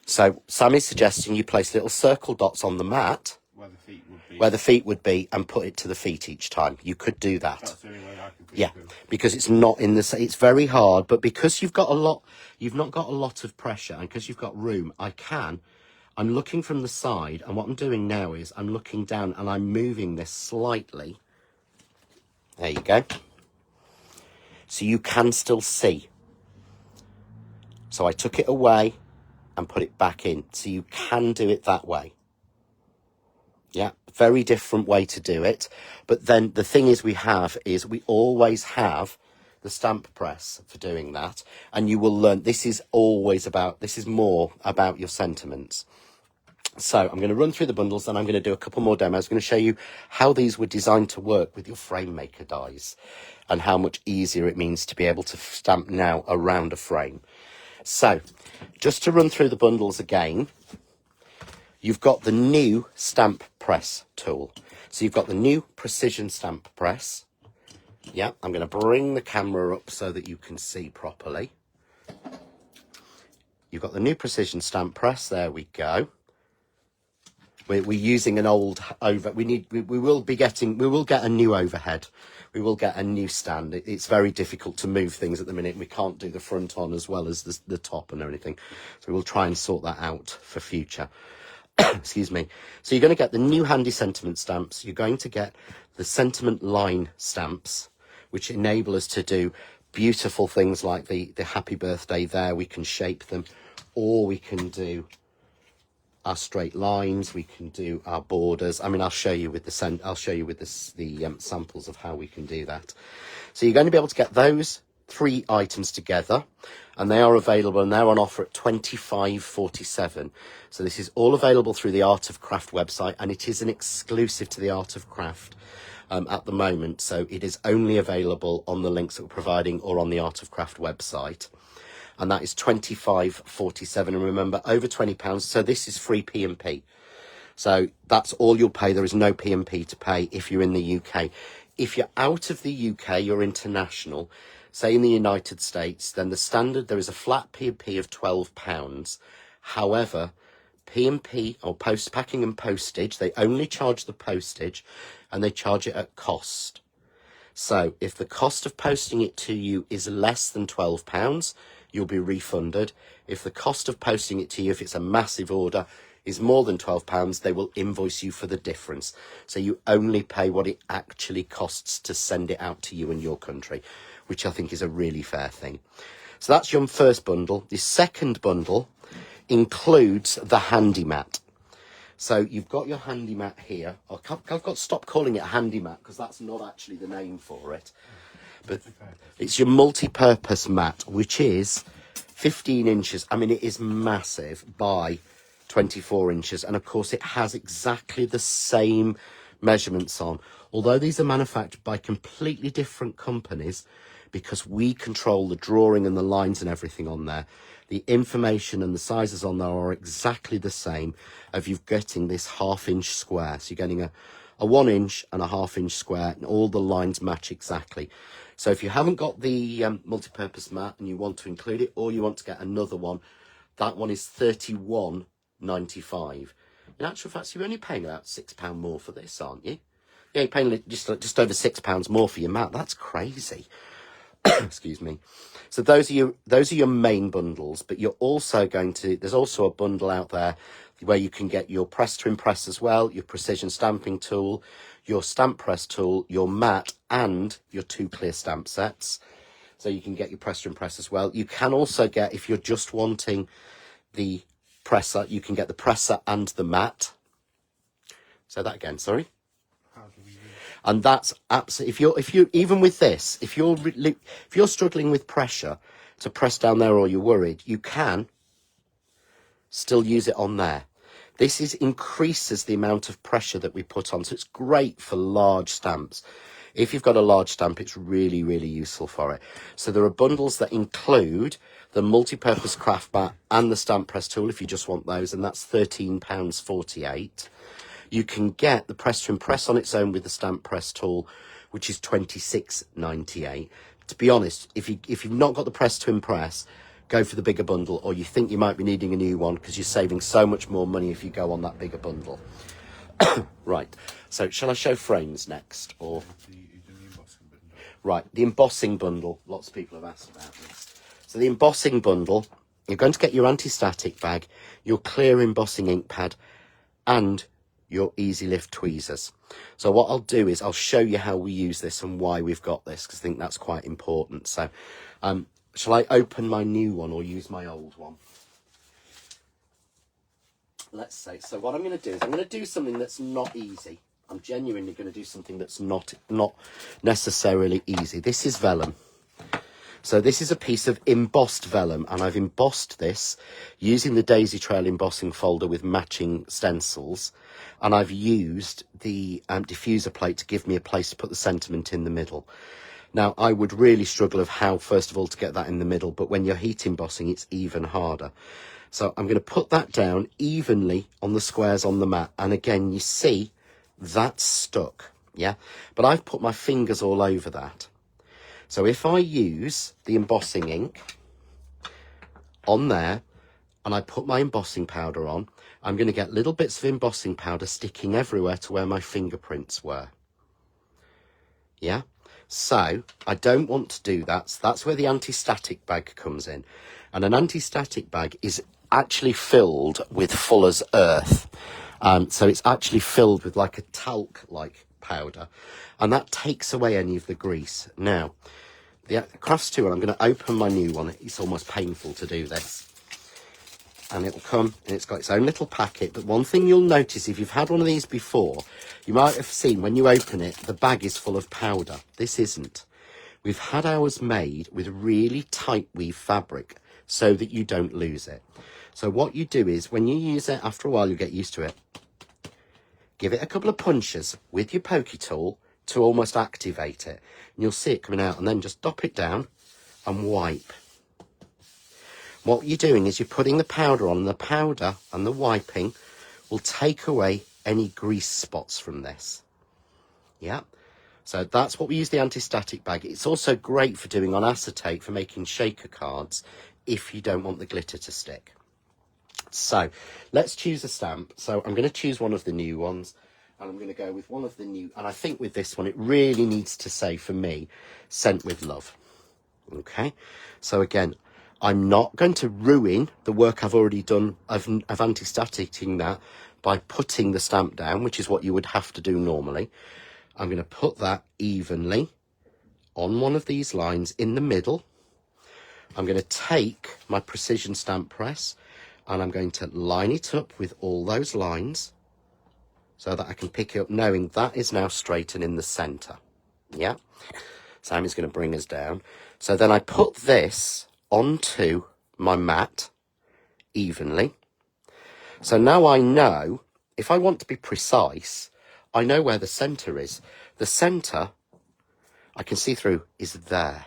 So Sammy's suggesting you place little circle dots on the mat Where the feet would be. and put it to the feet each time. You could do that. That's the only way I can think Yeah, of. because it's not in the, it's very hard, but because you've got a lot, you've not got a lot of pressure, and because you've got room, I'm looking from the side, and what I'm doing now is I'm looking down and I'm moving this slightly. There you go. So you can still see. So I took it away and put it back in. So you can do it that way. Yeah, very different way to do it. But then the thing is we always have the stamp press for doing that. And you will learn, this is more about your sentiments. So I'm going to run through the bundles and I'm going to do a couple more demos. I'm going to show you how these were designed to work with your frame maker dies and how much easier it means to be able to stamp now around a frame. So just to run through the bundles again, you've got the new stamp press tool. So you've got the new precision stamp press. Yeah, I'm going to bring the camera up so that you can see properly. You've got the new precision stamp press. There we go. We're using an old we will get a new overhead. We will get a new stand. It's very difficult to move things at the minute. We can't do the front on as well as the top and everything. So we'll try and sort that out for future. Excuse me. So you're going to get the new handy sentiment stamps. You're going to get the sentiment line stamps, which enable us to do beautiful things like the happy birthday there. We can shape them, or we can do our straight lines. We can do our borders. I mean, I'll show you with the samples of how we can do that. So you're going to be able to get those 3 items together, and they are available, and they're on offer at $25.47. So this is all available through the Art of Craft website, and it is an exclusive to the Art of Craft. at the moment. So it is only available on the links that we're providing or on the Art of Craft website. And that is £25.47. And remember, over £20. So this is free P&P. So that's all you'll pay. There is no P&P to pay if you're in the UK. If you're out of the UK, you're international, say in the United States, then the standard, there is a flat P&P of £12. However, P&P or post packing and postage, they only charge the postage and they charge it at cost. So if the cost of posting it to you is less than £12, you'll be refunded. If the cost of posting it to you, if it's a massive order, is more than £12, they will invoice you for the difference. So you only pay what it actually costs to send it out to you in your country, which I think is a really fair thing. So that's your first bundle. The second bundle includes the handy mat. So you've got your handy mat here. I've got to stop calling it a handy mat because that's not actually the name for it. But it's your multi-purpose mat, which is 15 inches. I mean, it is massive by 24 inches. And of course, it has exactly the same measurements on. Although these are manufactured by completely different companies, because we control the drawing and the lines and everything on there, the information and the sizes on there are exactly the same of you getting this half-inch square. So you're getting a 1 inch and a half-inch square, and all the lines match exactly. So if you haven't got the multi-purpose mat and you want to include it, or you want to get another one, that one is £31.95. In actual fact, you're only paying about £6 more for this, aren't you? You're paying just over £6 more for your mat. That's crazy. Excuse me. So those are your main bundles, but you're also there's also a bundle out there where you can get your press to impress as well, your precision stamping tool, your stamp press tool, your mat, and your 2 clear stamp sets. So you can get your press to impress as well. You can also get, if you're just wanting the presser, you can get the presser and the mat. Say that again, sorry. And that's absolutely, if you even with this, if you're struggling with pressure to press down there, or you're worried, you can still use it on there. This increases the amount of pressure that we put on, so it's great for large stamps. If you've got a large stamp, it's really, really useful for it. So there are bundles that include the multi-purpose craft mat and the stamp press tool if you just want those, and that's £13.48. You can get the press to impress on its own with the stamp press tool, which is £26.98. To be honest, if you've not got the press to impress, go for the bigger bundle, or you think you might be needing a new one, because you're saving so much more money if you go on that bigger bundle. Right, so shall I show frames next? Or right, the embossing bundle. Lots of people have asked about this. So the embossing bundle, you're going to get your anti-static bag, your clear embossing ink pad, and your easy lift tweezers. So what I'll do is I'll show you how we use this and why we've got this, because I think that's quite important. So shall I open my new one or use my old one? Let's say, so what I'm going to do is I'm going to do something that's not easy. I'm genuinely going to do something that's not necessarily easy. This is vellum. So this is a piece of embossed vellum, and I've embossed this using the Daisy Trail embossing folder with matching stencils, and I've used the diffuser plate to give me a place to put the sentiment in the middle. Now, I would really struggle of how, first of all, to get that in the middle, but when you're heat embossing, it's even harder. So I'm going to put that down evenly on the squares on the mat, and again, you see, that's stuck, yeah? But I've put my fingers all over that. So if I use the embossing ink on there and I put my embossing powder on, I'm going to get little bits of embossing powder sticking everywhere to where my fingerprints were. Yeah? So I don't want to do that. So that's where the anti-static bag comes in. And an anti-static bag is actually filled with Fuller's Earth. So it's actually filled with like a talc-like powder. And that takes away any of the grease. Now, the crafts tool, I'm going to open my new one. It's almost painful to do this. And it'll come, and it's got its own little packet. But one thing you'll notice, if you've had one of these before, you might have seen when you open it, the bag is full of powder. This isn't. We've had ours made with really tight weave fabric so that you don't lose it. So what you do is, when you use it, after a while, you'll get used to it. Give it a couple of punches with your pokey tool. to almost activate it. And you'll see it coming out, and then just dop it down and wipe. What you're doing is you're putting the powder on, and the powder and the wiping will take away any grease spots from this. Yeah. So that's what we use the anti-static bag. It's also great for doing on acetate, for making shaker cards, if you don't want the glitter to stick. So let's choose a stamp. So I'm going to choose one of the new ones, and I'm going to go with one of the new, and I think with this one it really needs to say, for me, sent with love. Okay, so again, I'm not going to ruin the work I've already done of anti-staticing that by putting the stamp down, which is what you would have to do normally. I'm going to put that evenly on one of these lines in the middle. I'm going to take my precision stamp press and I'm going to line it up with all those lines so that I can pick it up, knowing that is now straight and in the center. Yeah, Sammy's going to bring us down. So then I put this onto my mat evenly. So now I know, if I want to be precise, I know where the center is. The center, I can see through, is there.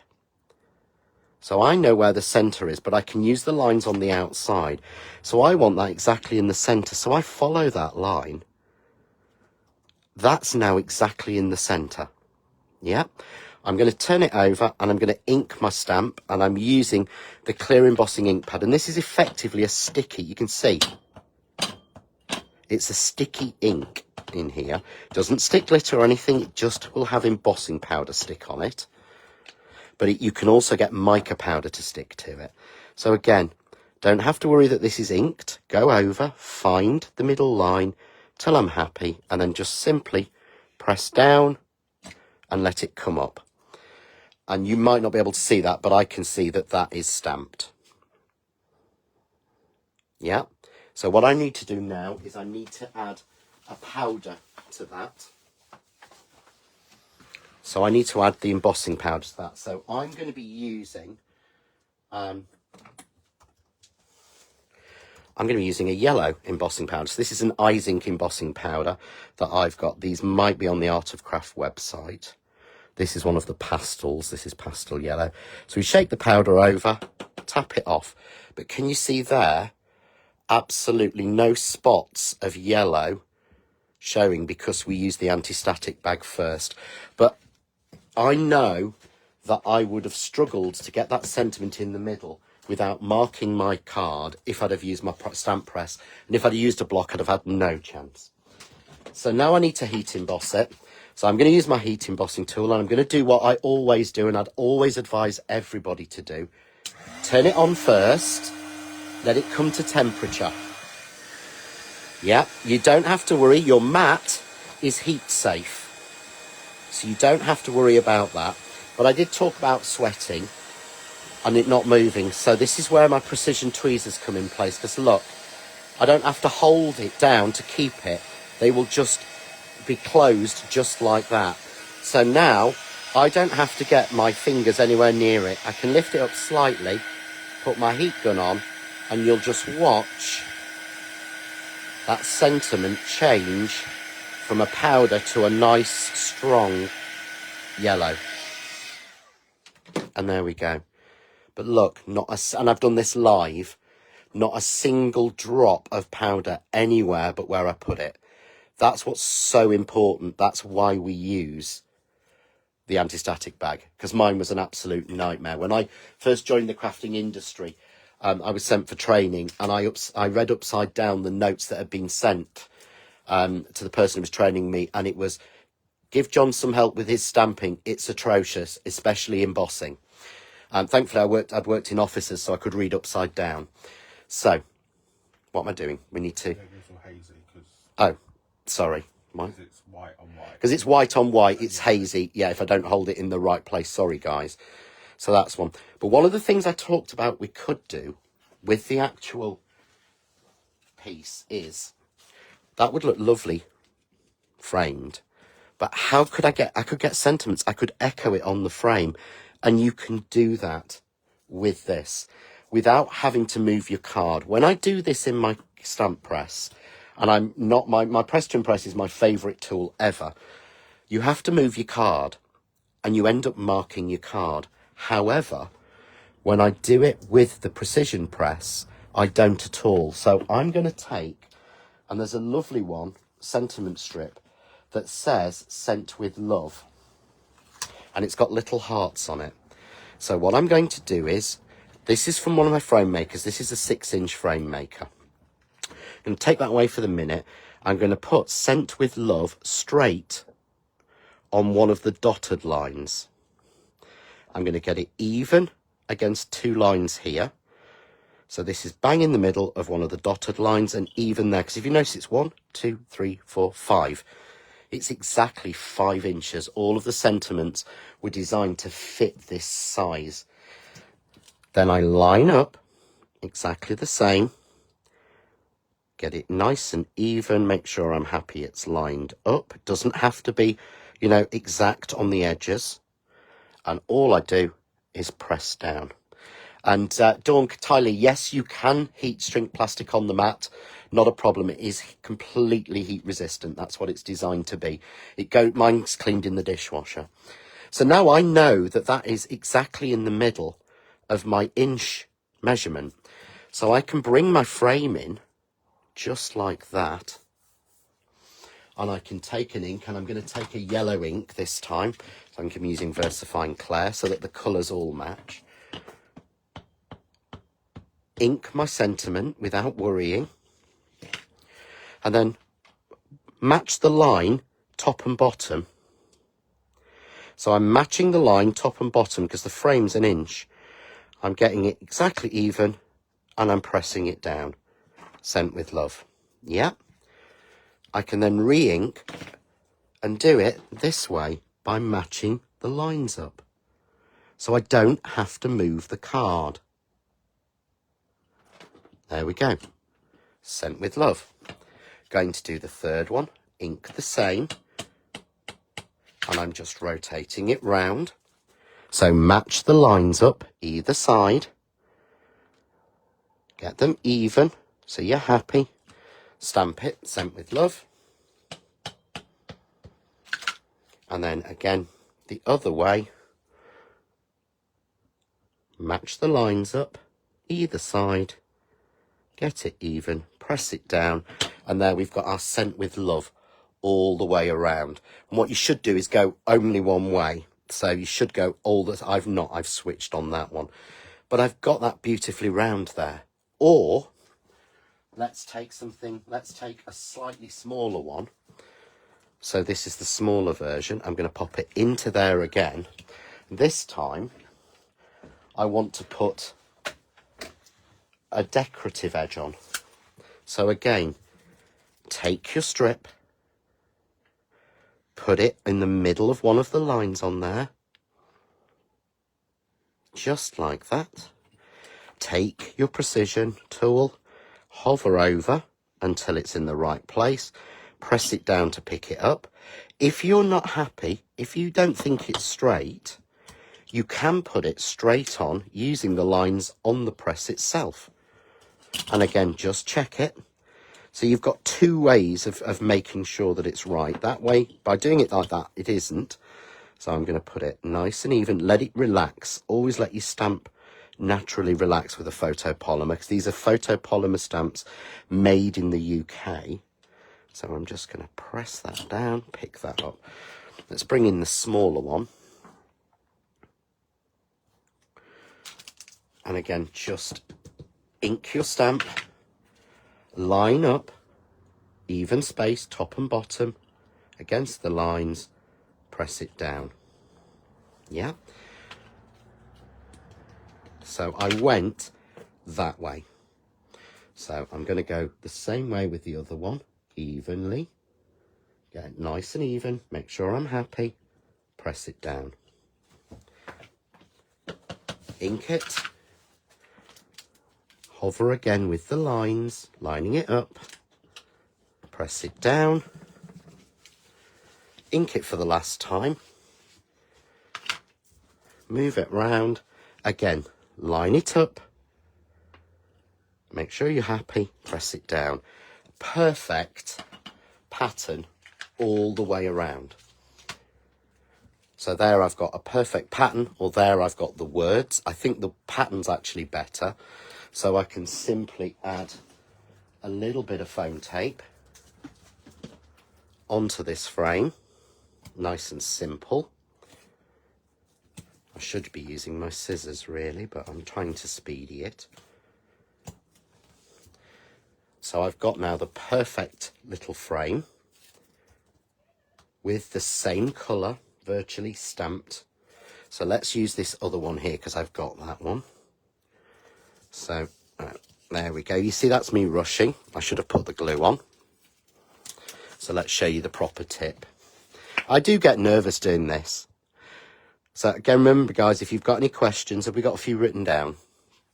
So I know where the center is, but I can use the lines on the outside. So I want that exactly in the center. So I follow that line. That's now exactly in the center. Yeah. I'm going to turn it over and I'm going to ink my stamp, and I'm using the clear embossing ink pad. And this is effectively a sticky, you can see, it's a sticky ink in here. It doesn't stick glitter or anything, it just will have embossing powder stick on it. But you can also get mica powder to stick to it. So again, don't have to worry that this is inked. Go over, find the middle line till I'm happy, and then just simply press down and let it come up. And you might not be able to see that, but I can see that that is stamped. Yeah. So what I need to do now is I need to add a powder to that. So I need to add the embossing powder to that. So I'm going to be using, I'm going to be using a yellow embossing powder. So this is an Eyes Ink embossing powder that I've got. These might be on the Art of Craft website. This is one of the pastels. This is pastel yellow. So we shake the powder over, tap it off. But can you see there? Absolutely no spots of yellow showing because we used the anti-static bag first. But I know that I would have struggled to get that sentiment in the middle without marking my card if I'd have used my stamp press. And if I'd used a block, I'd have had no chance. So now I need to heat emboss it. So I'm going to use my heat embossing tool, and I'm going to do what I always do, and I'd always advise everybody to do. Turn it on first. Let it come to temperature. Yeah, you don't have to worry. Your mat is heat safe. So you don't have to worry about that. But I did talk about sweating and it not moving. So this is where my precision tweezers come in place. Because look, I don't have to hold it down to keep it. They will just be closed just like that. So now I don't have to get my fingers anywhere near it. I can lift it up slightly, put my heat gun on, and you'll just watch that sentiment change from a powder to a nice, strong yellow. And there we go. But look, and I've done this live, not a single drop of powder anywhere but where I put it. That's what's so important. That's why we use the anti-static bag, because mine was an absolute nightmare. When I first joined the crafting industry, I was sent for training, and I read upside down the notes that had been sent to the person who was training me, and it was, give John some help with his stamping. It's atrocious, especially embossing. Thankfully, I'd worked in offices, so I could read upside down. So, what am I doing? We need to... Oh, sorry. Because it's white on white. Because it's white on white, it's hazy. Yeah, if I don't hold it in the right place. Sorry, guys. So that's one. But one of the things I talked about we could do with the actual piece is, that would look lovely framed. But how could I could get sentiments. I could echo it on the frame. And you can do that with this without having to move your card. When I do this in my stamp press, and I'm not, my press trim press is my favourite tool ever. you have to move your card and you end up marking your card. However, when I do it with the precision press, I don't at all. So I'm going to take, and there's a lovely one, sentiment strip, that says "Sent with Love." And it's got little hearts on it. So what I'm going to do is, this is from one of my frame makers. This is a 6-inch frame maker. I'm going to take that away for the minute. I'm going to put "Sent with Love" straight on one of the dotted lines. I'm going to get it even against 2 lines here. So this is bang in the middle of one of the dotted lines and even there. Because if you notice, it's 1, 2, 3, 4, 5. It's exactly 5 inches. All of the sentiments were designed to fit this size. Then I line up exactly the same. Get it nice and even. Make sure I'm happy it's lined up. It doesn't have to be, you know, exact on the edges. And all I do is press down. And Dawn, Tyler, yes, you can heat shrink plastic on the mat. Not a problem. It is completely heat resistant. That's what it's designed to be. Mine's cleaned in the dishwasher. So now I know that that is exactly in the middle of my inch measurement. So I can bring my frame in just like that. And I can take an ink, and I'm going to take a yellow ink this time. So I think I'm using VersaFine Clair so that the colours all match. Ink my sentiment without worrying, and then match the line top and bottom. So I'm matching the line top and bottom because the frame's an inch. I'm getting it exactly even and I'm pressing it down. Sent with Love. Yeah. I can then re-ink and do it this way by matching the lines up. So I don't have to move the card. There we go. Sent with Love. Going to do the third one. Ink the same. And I'm just rotating it round. So match the lines up either side. Get them even so you're happy. Stamp it, Sent with Love. And then again, the other way. Match the lines up either side. Get it even, press it down, and there we've got our Sent with Love all the way around. And what you should do is go only one way. So you should go I've switched on that one. But I've got that beautifully round there. Or, let's take a slightly smaller one. So this is the smaller version. I'm going to pop it into there again. This time, I want to put a decorative edge on. So again, take your strip, put it in the middle of one of the lines on there, just like that. Take your precision tool, hover over until it's in the right place, press it down to pick it up. If you're not happy, if you don't think it's straight, you can put it straight on using the lines on the press itself. And again, just check it. So you've got 2 ways of making sure that it's right. That way, by doing it like that, it isn't. So I'm going to put it nice and even. Let it relax. Always let your stamp naturally relax with a photopolymer, because these are photopolymer stamps made in the UK. So I'm just going to press that down, pick that up. Let's bring in the smaller one. And again, just ink your stamp, line up, even space, top and bottom, against the lines, press it down. Yeah. So I went that way. So I'm going to go the same way with the other one, evenly. Get it nice and even, make sure I'm happy, press it down. Ink it. Hover again with the lines, lining it up, press it down, ink it for the last time, move it round, again, line it up, make sure you're happy, press it down. Perfect pattern all the way around. So there I've got a perfect pattern, or there I've got the words. I think the pattern's actually better. So I can simply add a little bit of foam tape onto this frame. Nice and simple. I should be using my scissors really, but I'm trying to speedy it. So I've got now the perfect little frame with the same colour virtually stamped. So let's use this other one here because I've got that one. So there we go. You see, that's me rushing. I should have put the glue on. So let's show you the proper tip. I do get nervous doing this. So again, remember guys, if you've got any questions, have we got a few written down,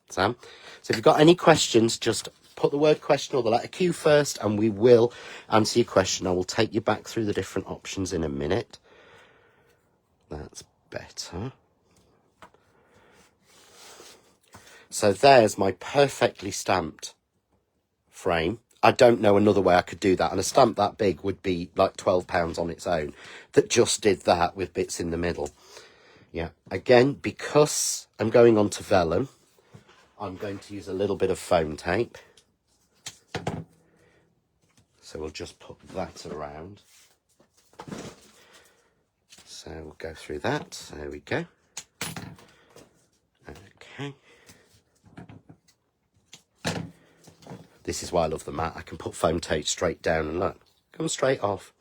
Sam? So if you've got any questions, just put the word question or the letter Q first and we will answer your question. I will take you back through the different options in a minute. That's better. So there's my perfectly stamped frame. I don't know another way I could do that. And a stamp that big would be like £12 on its own that just did that with bits in the middle. Yeah, again, because I'm going on to vellum, I'm going to use a little bit of foam tape. So we'll just put that around. So we'll go through that. There we go. Okay. This is why I love the mat. I can put foam tape straight down and look, comes straight off.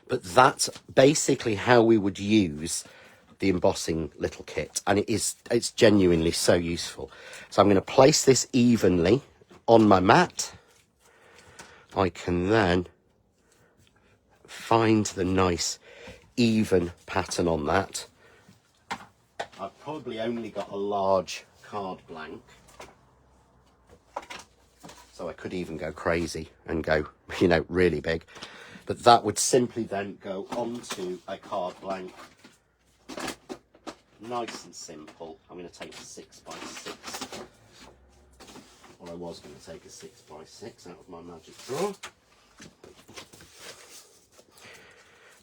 But that's basically how we would use the embossing little kit. And it's genuinely so useful. So I'm going to place this evenly on my mat. I can then find the nice even pattern on that. I've probably only got a large card blank. So I could even go crazy and go, you know, really big. But that would simply then go onto a card blank. Nice and simple. I'm going to take a 6x6. Well, I was going to take a 6x6 out of my magic drawer.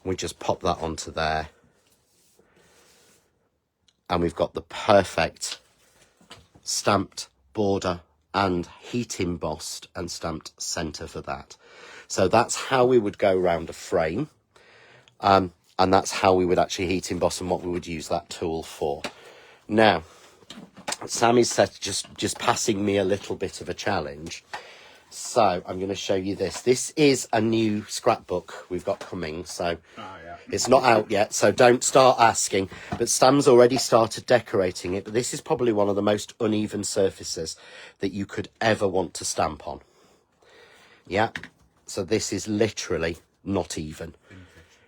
We just pop that onto there. And we've got the perfect stamped border and heat embossed and stamped centre for that. So that's how we would go around a frame. And that's how we would actually heat emboss and what we would use that tool for. Now, Sammy's just passing me a little bit of a challenge. So I'm going to show you this. This is a new scrapbook we've got coming. So it's not out yet, so don't start asking. But Sam's already started decorating it. But this is probably one of the most uneven surfaces that you could ever want to stamp on. Yeah. So this is literally not even.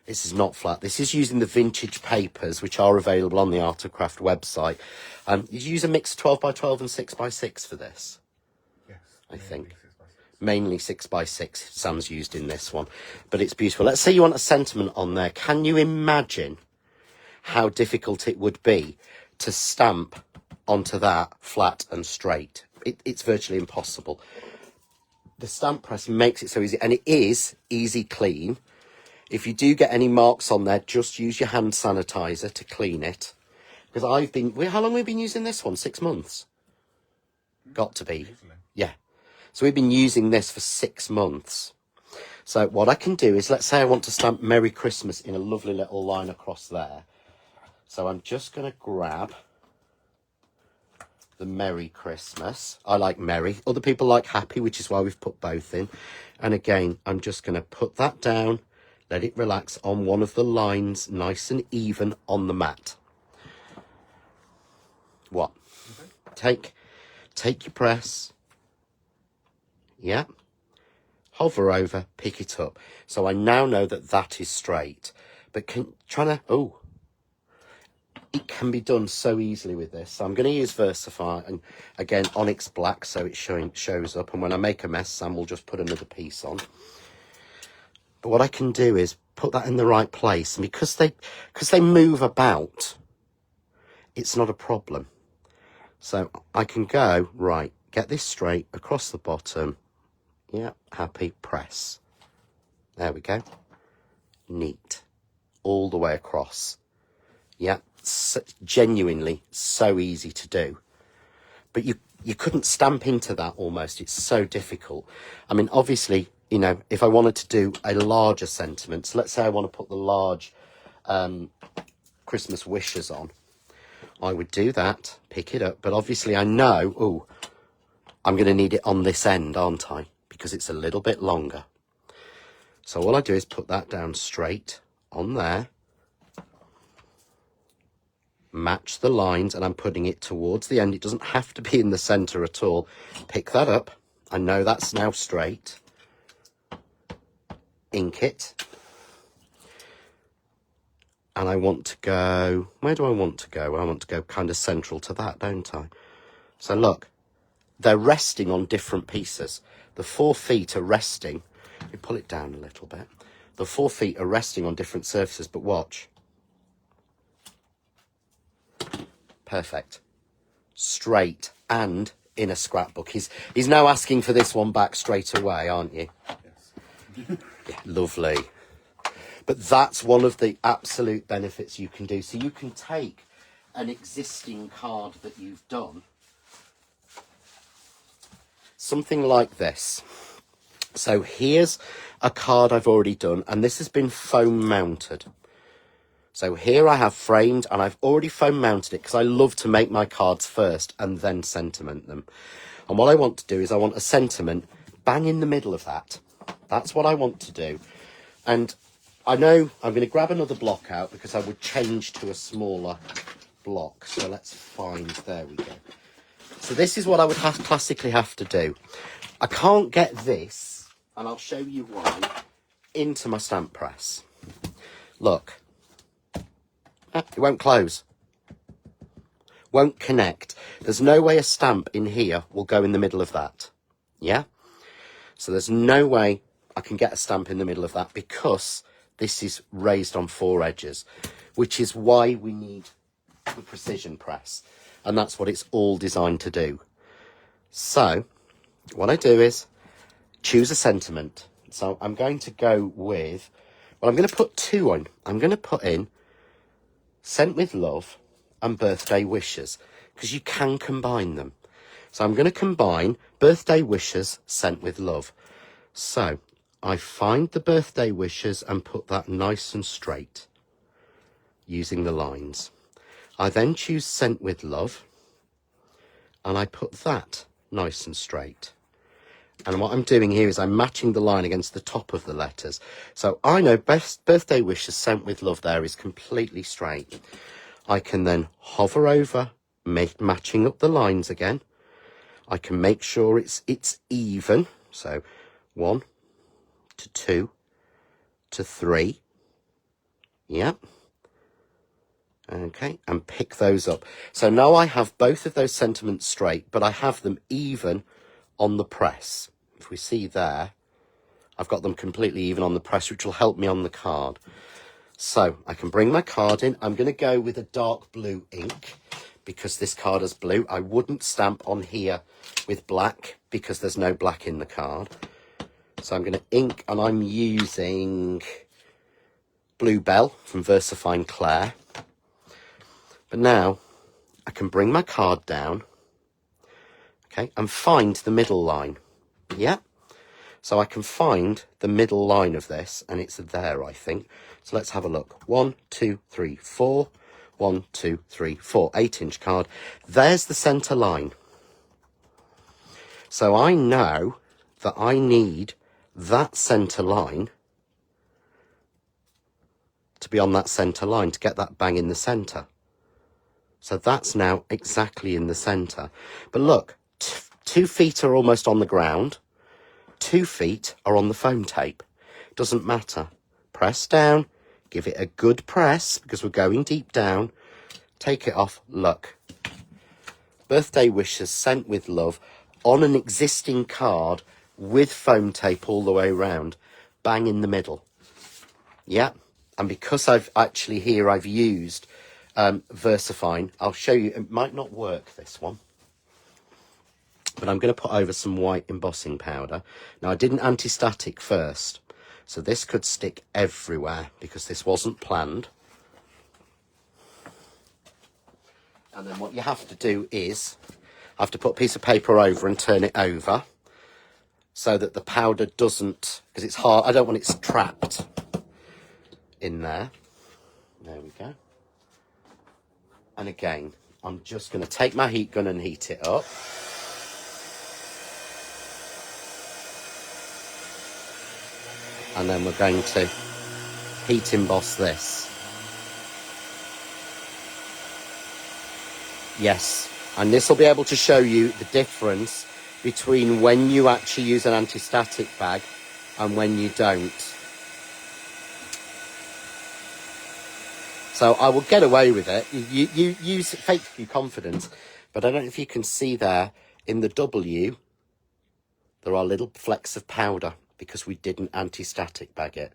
This is not flat. This is using the vintage papers, which are available on the Art of Craft website. You use a mix of 12x12 and 6x6 for this? Yes. I think. Mainly 6x6 Sam's used in this one. But it's beautiful. Let's say you want a sentiment on there. Can you imagine how difficult it would be to stamp onto that flat and straight? It's virtually impossible. The stamp press makes it so easy, and it is easy clean. If you do get any marks on there, just use your hand sanitizer to clean it. Because how long have we been using this one? 6 months? Got to be. Yeah. So we've been using this for 6 months. So what I can do is, let's say I want to stamp Merry Christmas in a lovely little line across there. So I'm just going to grab the Merry Christmas. I like Merry. Other people like Happy, which is why we've put both in. And again, I'm just going to put that down, let it relax on one of the lines, nice and even on the mat. What? Okay. Take your press. Yeah. Hover over, pick it up. So I now know that that is straight. But it can be done so easily with this. So I'm going to use Versafire and again Onyx Black so it shows up. And when I make a mess, Sam will just put another piece on. But what I can do is put that in the right place. And because they move about, it's not a problem. So I can go, right, get this straight across the bottom. Yeah, happy, press. There we go. Neat. all the way across. Yeah, genuinely so easy to do. But you couldn't stamp into that almost. It's so difficult. I mean, obviously, you know, if I wanted to do a larger sentiment, so let's say I want to put the large Christmas wishes on, I would do that, pick it up. But obviously I know, oh, I'm going to need it on this end, aren't I? Because it's a little bit longer. So all I do is put that down straight on there, match the lines, and I'm putting it towards the end. It doesn't have to be in the center at all. Pick that up. I know that's now straight. Ink it. And I want to go, where do I want to go? I want to go kind of central to that, don't I? So look, they're resting on different pieces. The 4 feet are resting. Let me pull it down a little bit. The 4 feet are resting on different surfaces, but watch. Perfect. Straight and in a scrapbook. He's now asking for this one back straight away, aren't you? Yes. Yeah, lovely. But that's one of the absolute benefits you can do. So you can take an existing card that you've done, something like this. So here's a card I've already done, and this has been foam mounted. So here I have framed, and I've already foam mounted it because I love to make my cards first and then sentiment them. And what I want to do is I want a sentiment bang in the middle of that. That's what I want to do. And I know I'm going to grab another block out because I would change to a smaller block. So let's find, there we go. So this is what I would classically have to do. I can't get this, and I'll show you why, into my stamp press. Look. It won't close. Won't connect. There's no way a stamp in here will go in the middle of that. Yeah? So there's no way I can get a stamp in the middle of that because this is raised on 4 edges, which is why we need the precision press. And that's what it's all designed to do. So what I do is choose a sentiment. So I'm going to go with, well, I'm going to put 2 on. I'm going to put in Sent with Love and Birthday Wishes, because you can combine them. So I'm going to combine Birthday Wishes, Sent with Love. So I find the Birthday Wishes and put that nice and straight using the lines. I then choose Sent with Love and I put that nice and straight. And what I'm doing here is I'm matching the line against the top of the letters. So I know Birthday Wishes Sent with Love there is completely straight. I can then hover over, matching up the lines again. I can make sure it's even. So 1 to 2 to 3. Yep. Okay, and pick those up. So now I have both of those sentiments straight, but I have them even on the press. If we see there, I've got them completely even on the press, which will help me on the card. So I can bring my card in. I'm going to go with a dark blue ink because this card is blue. I wouldn't stamp on here with black because there's no black in the card. So I'm going to ink, and I'm using Bluebell from Versafine Claire. But now I can bring my card down, okay, and find the middle line. Yeah. So I can find the middle line of this, and it's there, I think. So let's have a look. 1, 2, 3, 4. 1, 2, 3, 4. 8-inch card. There's the centre line. So I know that I need that centre line to be on that centre line to get that bang in the centre. So that's now exactly in the centre. But look, 2 feet are almost on the ground. 2 feet are on the foam tape. Doesn't matter. Press down. Give it a good press because we're going deep down. Take it off. Look. Birthday Wishes Sent with Love on an existing card with foam tape all the way around. Bang in the middle. Yeah. And because I've used Versafine, I'll show you. It might not work, this one. But I'm going to put over some white embossing powder. Now, I did an anti-static first. So this could stick everywhere because this wasn't planned. And then what you have to do is, I have to put a piece of paper over and turn it over so that the powder doesn't, because it's hard, I don't want it trapped in there. There we go. And again, I'm just going to take my heat gun and heat it up. And then we're going to heat emboss this. Yes, and this will be able to show you the difference between when you actually use an anti-static bag and when you don't. So I will get away with it. You use fake confidence, but I don't know if you can see there in the W, there are little flecks of powder because we didn't anti-static bag it.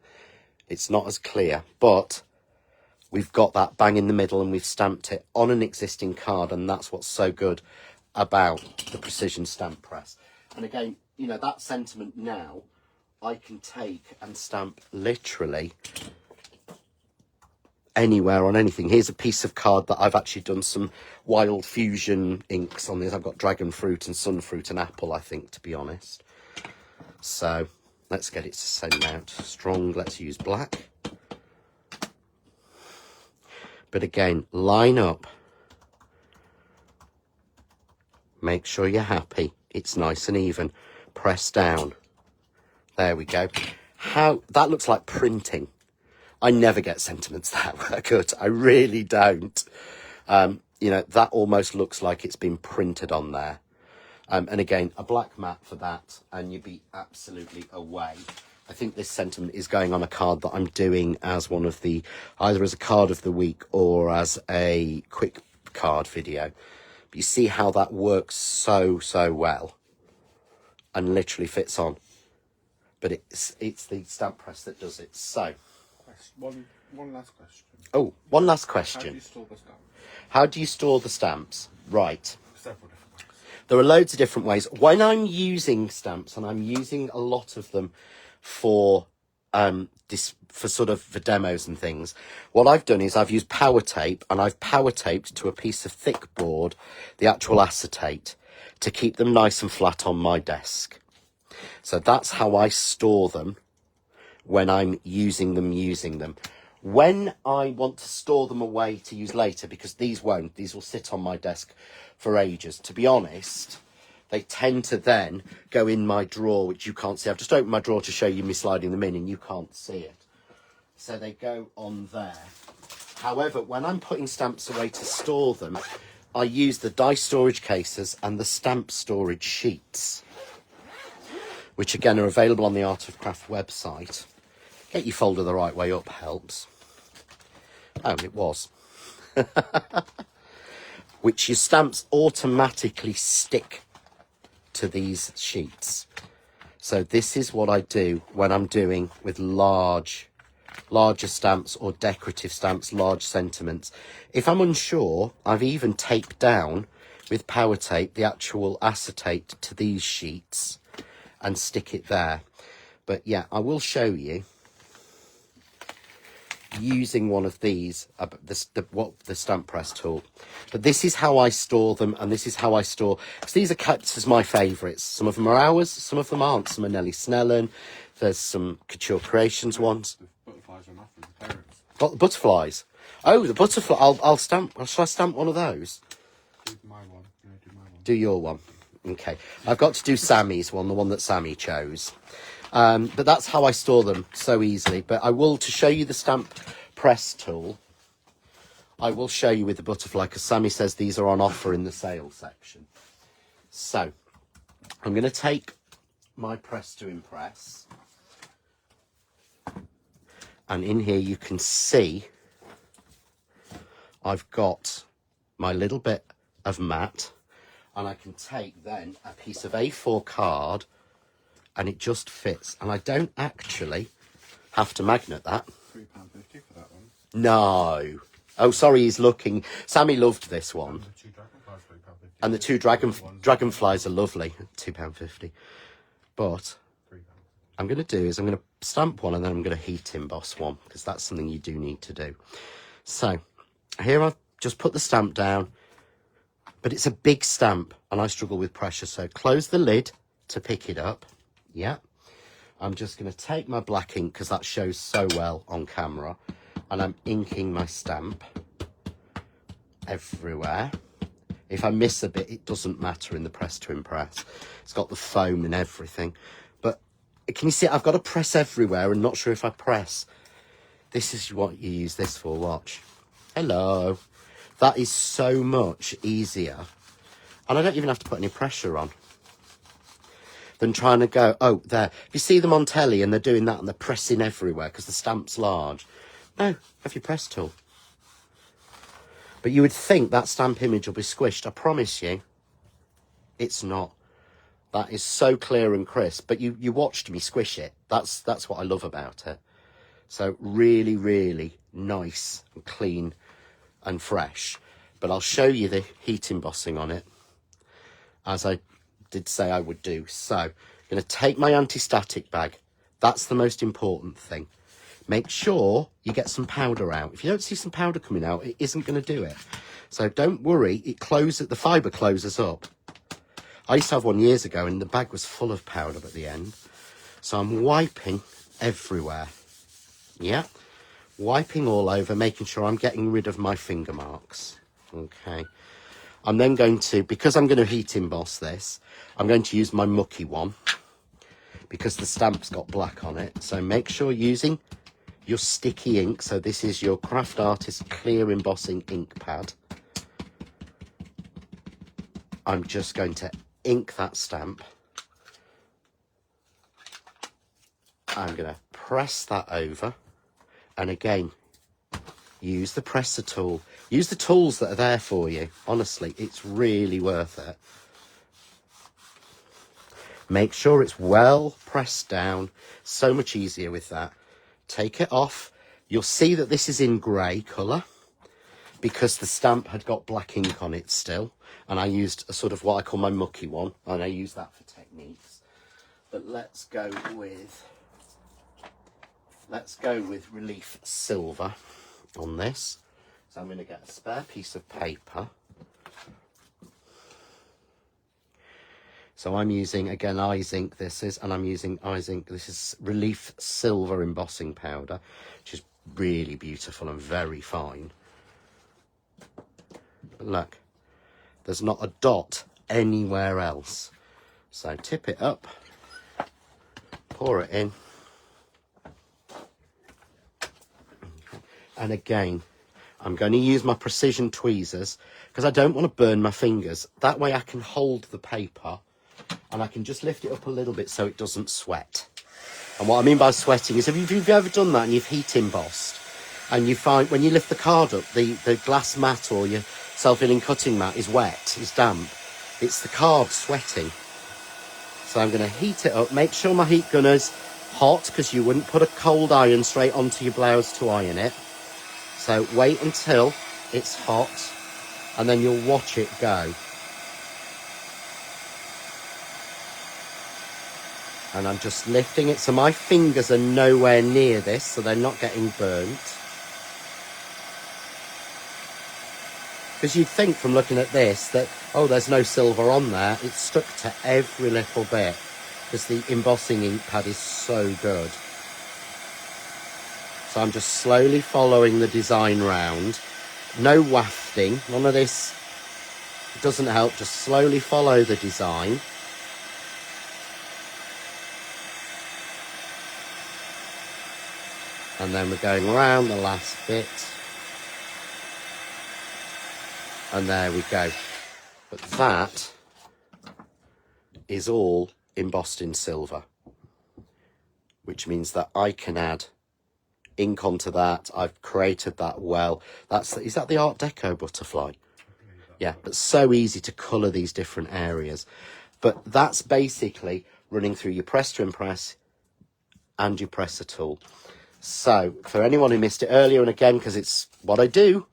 It's not as clear, but we've got that bang in the middle and we've stamped it on an existing card, and that's what's so good about the precision stamp press. And again, you know, that sentiment now I can take and stamp literally anywhere on anything. Here's a piece of card that I've actually done some wild fusion inks on this. I've got dragon fruit and sun fruit and apple, I think, to be honest. So let's get it to send out strong. Let's use black. But again, line up. Make sure you're happy. It's nice and even. Press down. There we go. How that looks like printing. I never get sentiments that good. I really don't. You know, that almost looks like it's been printed on there. And again, a black mat for that, and you'd be absolutely away. I think this sentiment is going on a card that I'm doing as one of the, either as a card of the week or as a quick card video. But you see how that works so well and literally fits on. But it's the stamp press that does it. So One last question. Oh, one last How do question. you store the stamp? How do you store the stamps? Right. Several different ways. There are loads of different ways. When I'm using stamps, and I'm using a lot of them for for demos and things, what I've done is I've used power tape, and I've power taped to a piece of thick board the actual acetate to keep them nice and flat on my desk. So that's how I store them when I'm using them. When I want to store them away to use later, because these will sit on my desk for ages, to be honest, they tend to then go in my drawer, which you can't see. I've just opened my drawer to show you me sliding them in, and you can't see it. So they go on there. However, when I'm putting stamps away to store them, I use the die storage cases and the stamp storage sheets, which again are available on the Art of Craft website. Get your folder the right way up helps. Oh, it was. Which your stamps automatically stick to these sheets. So this is what I do when I'm doing with larger stamps or decorative stamps, large sentiments. If I'm unsure, I've even taped down with power tape the actual acetate to these sheets and stick it there. But yeah, I will show you using one of these, the stamp press tool. But this is how I store them, and this is how I store, because these are kept as my favourites. Some of them are ours, some of them aren't. Some are Nellie Snellen, there's some Couture Creations ones. The butterflies are enough for the parents. Got the butterflies. Oh, the butterfly. I'll stamp. Shall I stamp one of those? Do my one. Yeah, do my one. Do your one. Okay. I've got to do Sammy's one, the one that Sammy chose. But that's how I store them so easily. But I will, to show you the stamp press tool, I will show you with the butterfly, because Sammy says these are on offer in the sales section. So I'm going to take my press to impress. And in here you can see I've got my little bit of mat, and I can take then a piece of A4 card, and it just fits. And I don't actually have to magnet that. £3.50 for that one. No. Oh, sorry, he's looking. Sammy loved this one. And the two dragonflies, £3.50. And the two dragonflies are lovely, £2.50. But £3. I'm going to do is I'm going to stamp one and then I'm going to heat emboss one, because that's something you do need to do. So here I've just put the stamp down, but it's a big stamp and I struggle with pressure. So close the lid to pick it up. Yeah. I'm just going to take my black ink, because that shows so well on camera, and I'm inking my stamp everywhere. If I miss a bit, it doesn't matter in the press to impress. It's got the foam and everything. But can you see, I've got to press everywhere and not sure if I press. This is what you use this for, watch. Hello. That is so much easier. And I don't even have to put any pressure on. Than trying to go, oh, there. If you see them on telly and they're doing that and they're pressing everywhere because the stamp's large. No, have your press tool. But you would think that stamp image will be squished. I promise you, it's not. That is so clear and crisp. But you watched me squish it. That's what I love about it. So really, really nice and clean and fresh. But I'll show you the heat embossing on it, as I did say I would do. So I'm going to take my anti-static bag. That's the most important thing. Make sure you get some powder out. If you don't see some powder coming out, it isn't going to do it. So don't worry, the fibre closes up. I used to have one years ago and the bag was full of powder at the end. So I'm wiping everywhere. Yeah, wiping all over, making sure I'm getting rid of my finger marks. Okay. I'm then going to, because I'm going to heat emboss this, I'm going to use my mucky one, because the stamp's got black on it. So make sure you're using your sticky ink. So this is your Craft Artist Clear Embossing ink pad. I'm just going to ink that stamp. I'm going to press that over. And again, use the presser tool. Use the tools that are there for you. Honestly, it's really worth it. Make sure it's well pressed down. So much easier with that. Take it off. You'll see that this is in grey colour, because the stamp had got black ink on it still. And I used a sort of what I call my mucky one. And I use that for techniques. But let's go with Relief Silver on this. So I'm going to get a spare piece of paper. So I'm using, again, Eyes Ink this is, and I'm using Eyes Ink. This is Relief Silver embossing powder, which is really beautiful and very fine. But look, there's not a dot anywhere else. So tip it up, pour it in. And again, I'm going to use my precision tweezers, because I don't want to burn my fingers. That way I can hold the paper and I can just lift it up a little bit so it doesn't sweat. And what I mean by sweating is, if you've ever done that and you've heat embossed, and you find when you lift the card up, the glass mat or your self-healing cutting mat is wet, is damp. It's the card sweating. So I'm going to heat it up. Make sure my heat gunner's hot, because you wouldn't put a cold iron straight onto your blouse to iron it. So wait until it's hot, and then you'll watch it go. And I'm just lifting it, so my fingers are nowhere near this, so they're not getting burnt. Because you'd think from looking at this that, oh, there's no silver on there. It's stuck to every little bit, because the embossing ink pad is so good. So I'm just slowly following the design round. No wafting, none of this. It doesn't help, just slowly follow the design. And then we're going around the last bit. And there we go. But that is all embossed in silver, which means that I can add ink onto that. I've created that well. Is that the Art Deco butterfly? Yeah, but so easy to colour these different areas. But that's basically running through your press to impress and your presser tool. So for anyone who missed it earlier, and again, because it's what I do,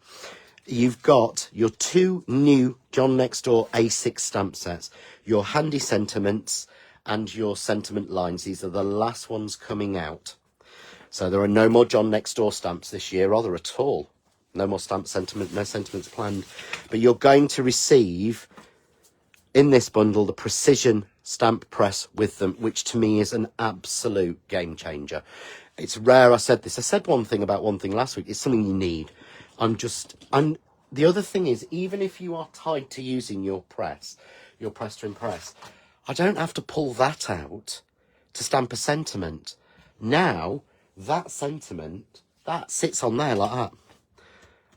you've got your two new John Next Door A6 stamp sets, your Handy Sentiments and your Sentiment lines. These are the last ones coming out So there are no more John Next Door stamps this year, rather at all. No more stamp sentiment, no sentiments planned. But you're going to receive in this bundle the precision stamp press with them, which to me is an absolute game changer. It's rare I said this. I said one thing about one thing last week. It's something you need. The other thing is, even if you are tied to using your press to impress, I don't have to pull that out to stamp a sentiment. Now, that sentiment, that sits on there like that.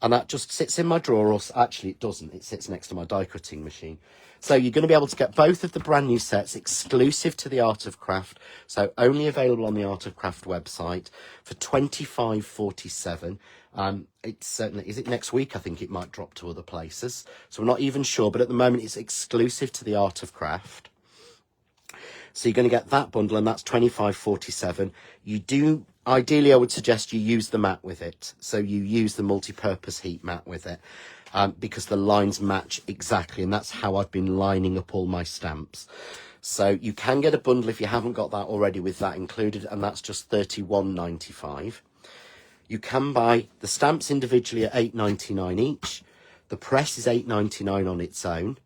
And that just sits in my drawer, or actually it doesn't. It sits next to my die cutting machine. So you're going to be able to get both of the brand new sets exclusive to the Art of Craft. So only available on the Art of Craft website for $25.47. It's certainly, is it next week? I think it might drop to other places. So we're not even sure, but at the moment it's exclusive to the Art of Craft. So you're going to get that bundle, and that's $25.47. You do, ideally, I would suggest you use the mat with it. So you use the multi-purpose heat mat with it, because the lines match exactly, and that's how I've been lining up all my stamps. So you can get a bundle if you haven't got that already with that included, and that's just $31.95. You can buy the stamps individually at $8.99 each. The press is $8.99 on its own.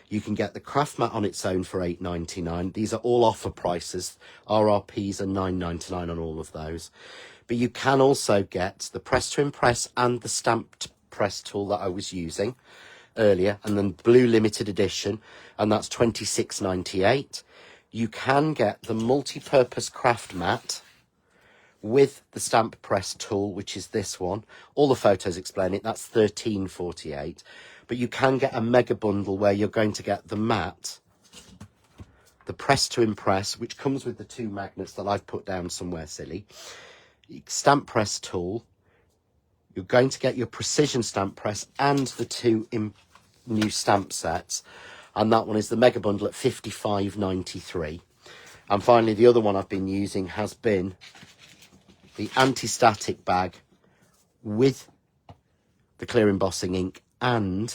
You can get the craft mat on its own for $8.99. These are all offer prices. RRPs are $9.99 on all of those. But you can also get the press to impress and the stamped press tool that I was using earlier, and then blue limited edition, and that's $26.98. You can get the multi-purpose craft mat with the stamp press tool, which is this one. All the photos explain it. That's $13.48. But you can get a mega bundle where you're going to get the mat, the press to impress, which comes with the two magnets that I've put down somewhere silly, stamp press tool. You're going to get your precision stamp press and the two new stamp sets. And that one is the mega bundle at $55.93. And finally, the other one I've been using has been the anti-static bag with the clear embossing ink and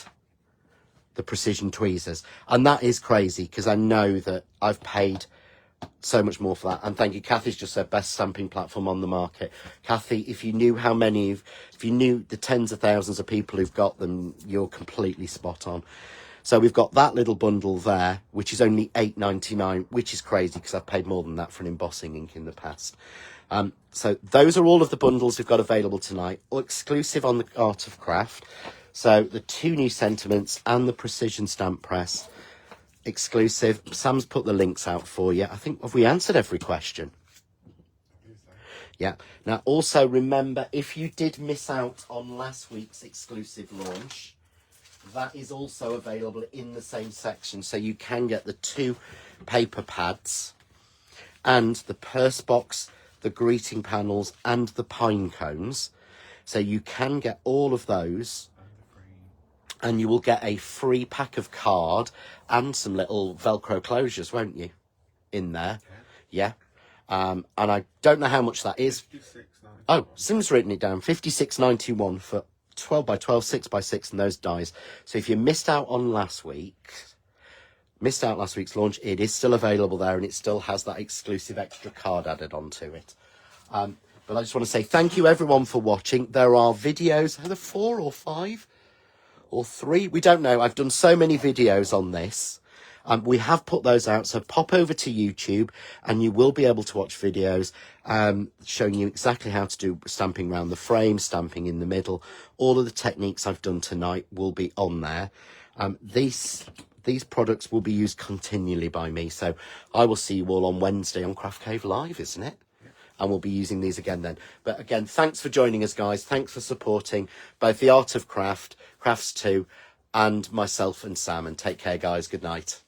the precision tweezers. And that is crazy, because I know that I've paid so much more for that. And thank you, Kathy's just said best stamping platform on the market. Kathy, if you knew if you knew the tens of thousands of people who've got them, you're completely spot on. So we've got that little bundle there, which is only $8.99, which is crazy because I've paid more than that for an embossing ink in the past. So those are all of the bundles we've got available tonight, all exclusive on the Art of Craft. So the two new sentiments and the precision stamp press, exclusive. Sam's put the links out for you. I think, have we answered every question? Yeah. Now, also remember, if you did miss out on last week's exclusive launch, that is also available in the same section. So you can get the two paper pads and the purse box, the greeting panels, and the pine cones. So you can get all of those, and you will get a free pack of card and some little Velcro closures, won't you, in there? Yeah. And I don't know how much that is. Oh, Sim's written it down. $56.91 for 12 by 12, 6 by 6, and those dies. So if you missed out last week's launch, it is still available there, and it still has that exclusive extra card added onto it. But I just want to say thank you everyone for watching. There are videos, are there 4 or 5 or 3? We don't know. I've done so many videos on this. We have put those out, so pop over to YouTube and you will be able to watch videos showing you exactly how to do stamping around the frame, stamping in the middle. All of the techniques I've done tonight will be on there. These products will be used continually by me, so I will see you all on Wednesday on Craft Cave Live, isn't it? Yeah. And we'll be using these again then. But again, thanks for joining us, guys. Thanks for supporting both the Art of Craft, Crafts 2, and myself and Sam. And take care, guys. Good night.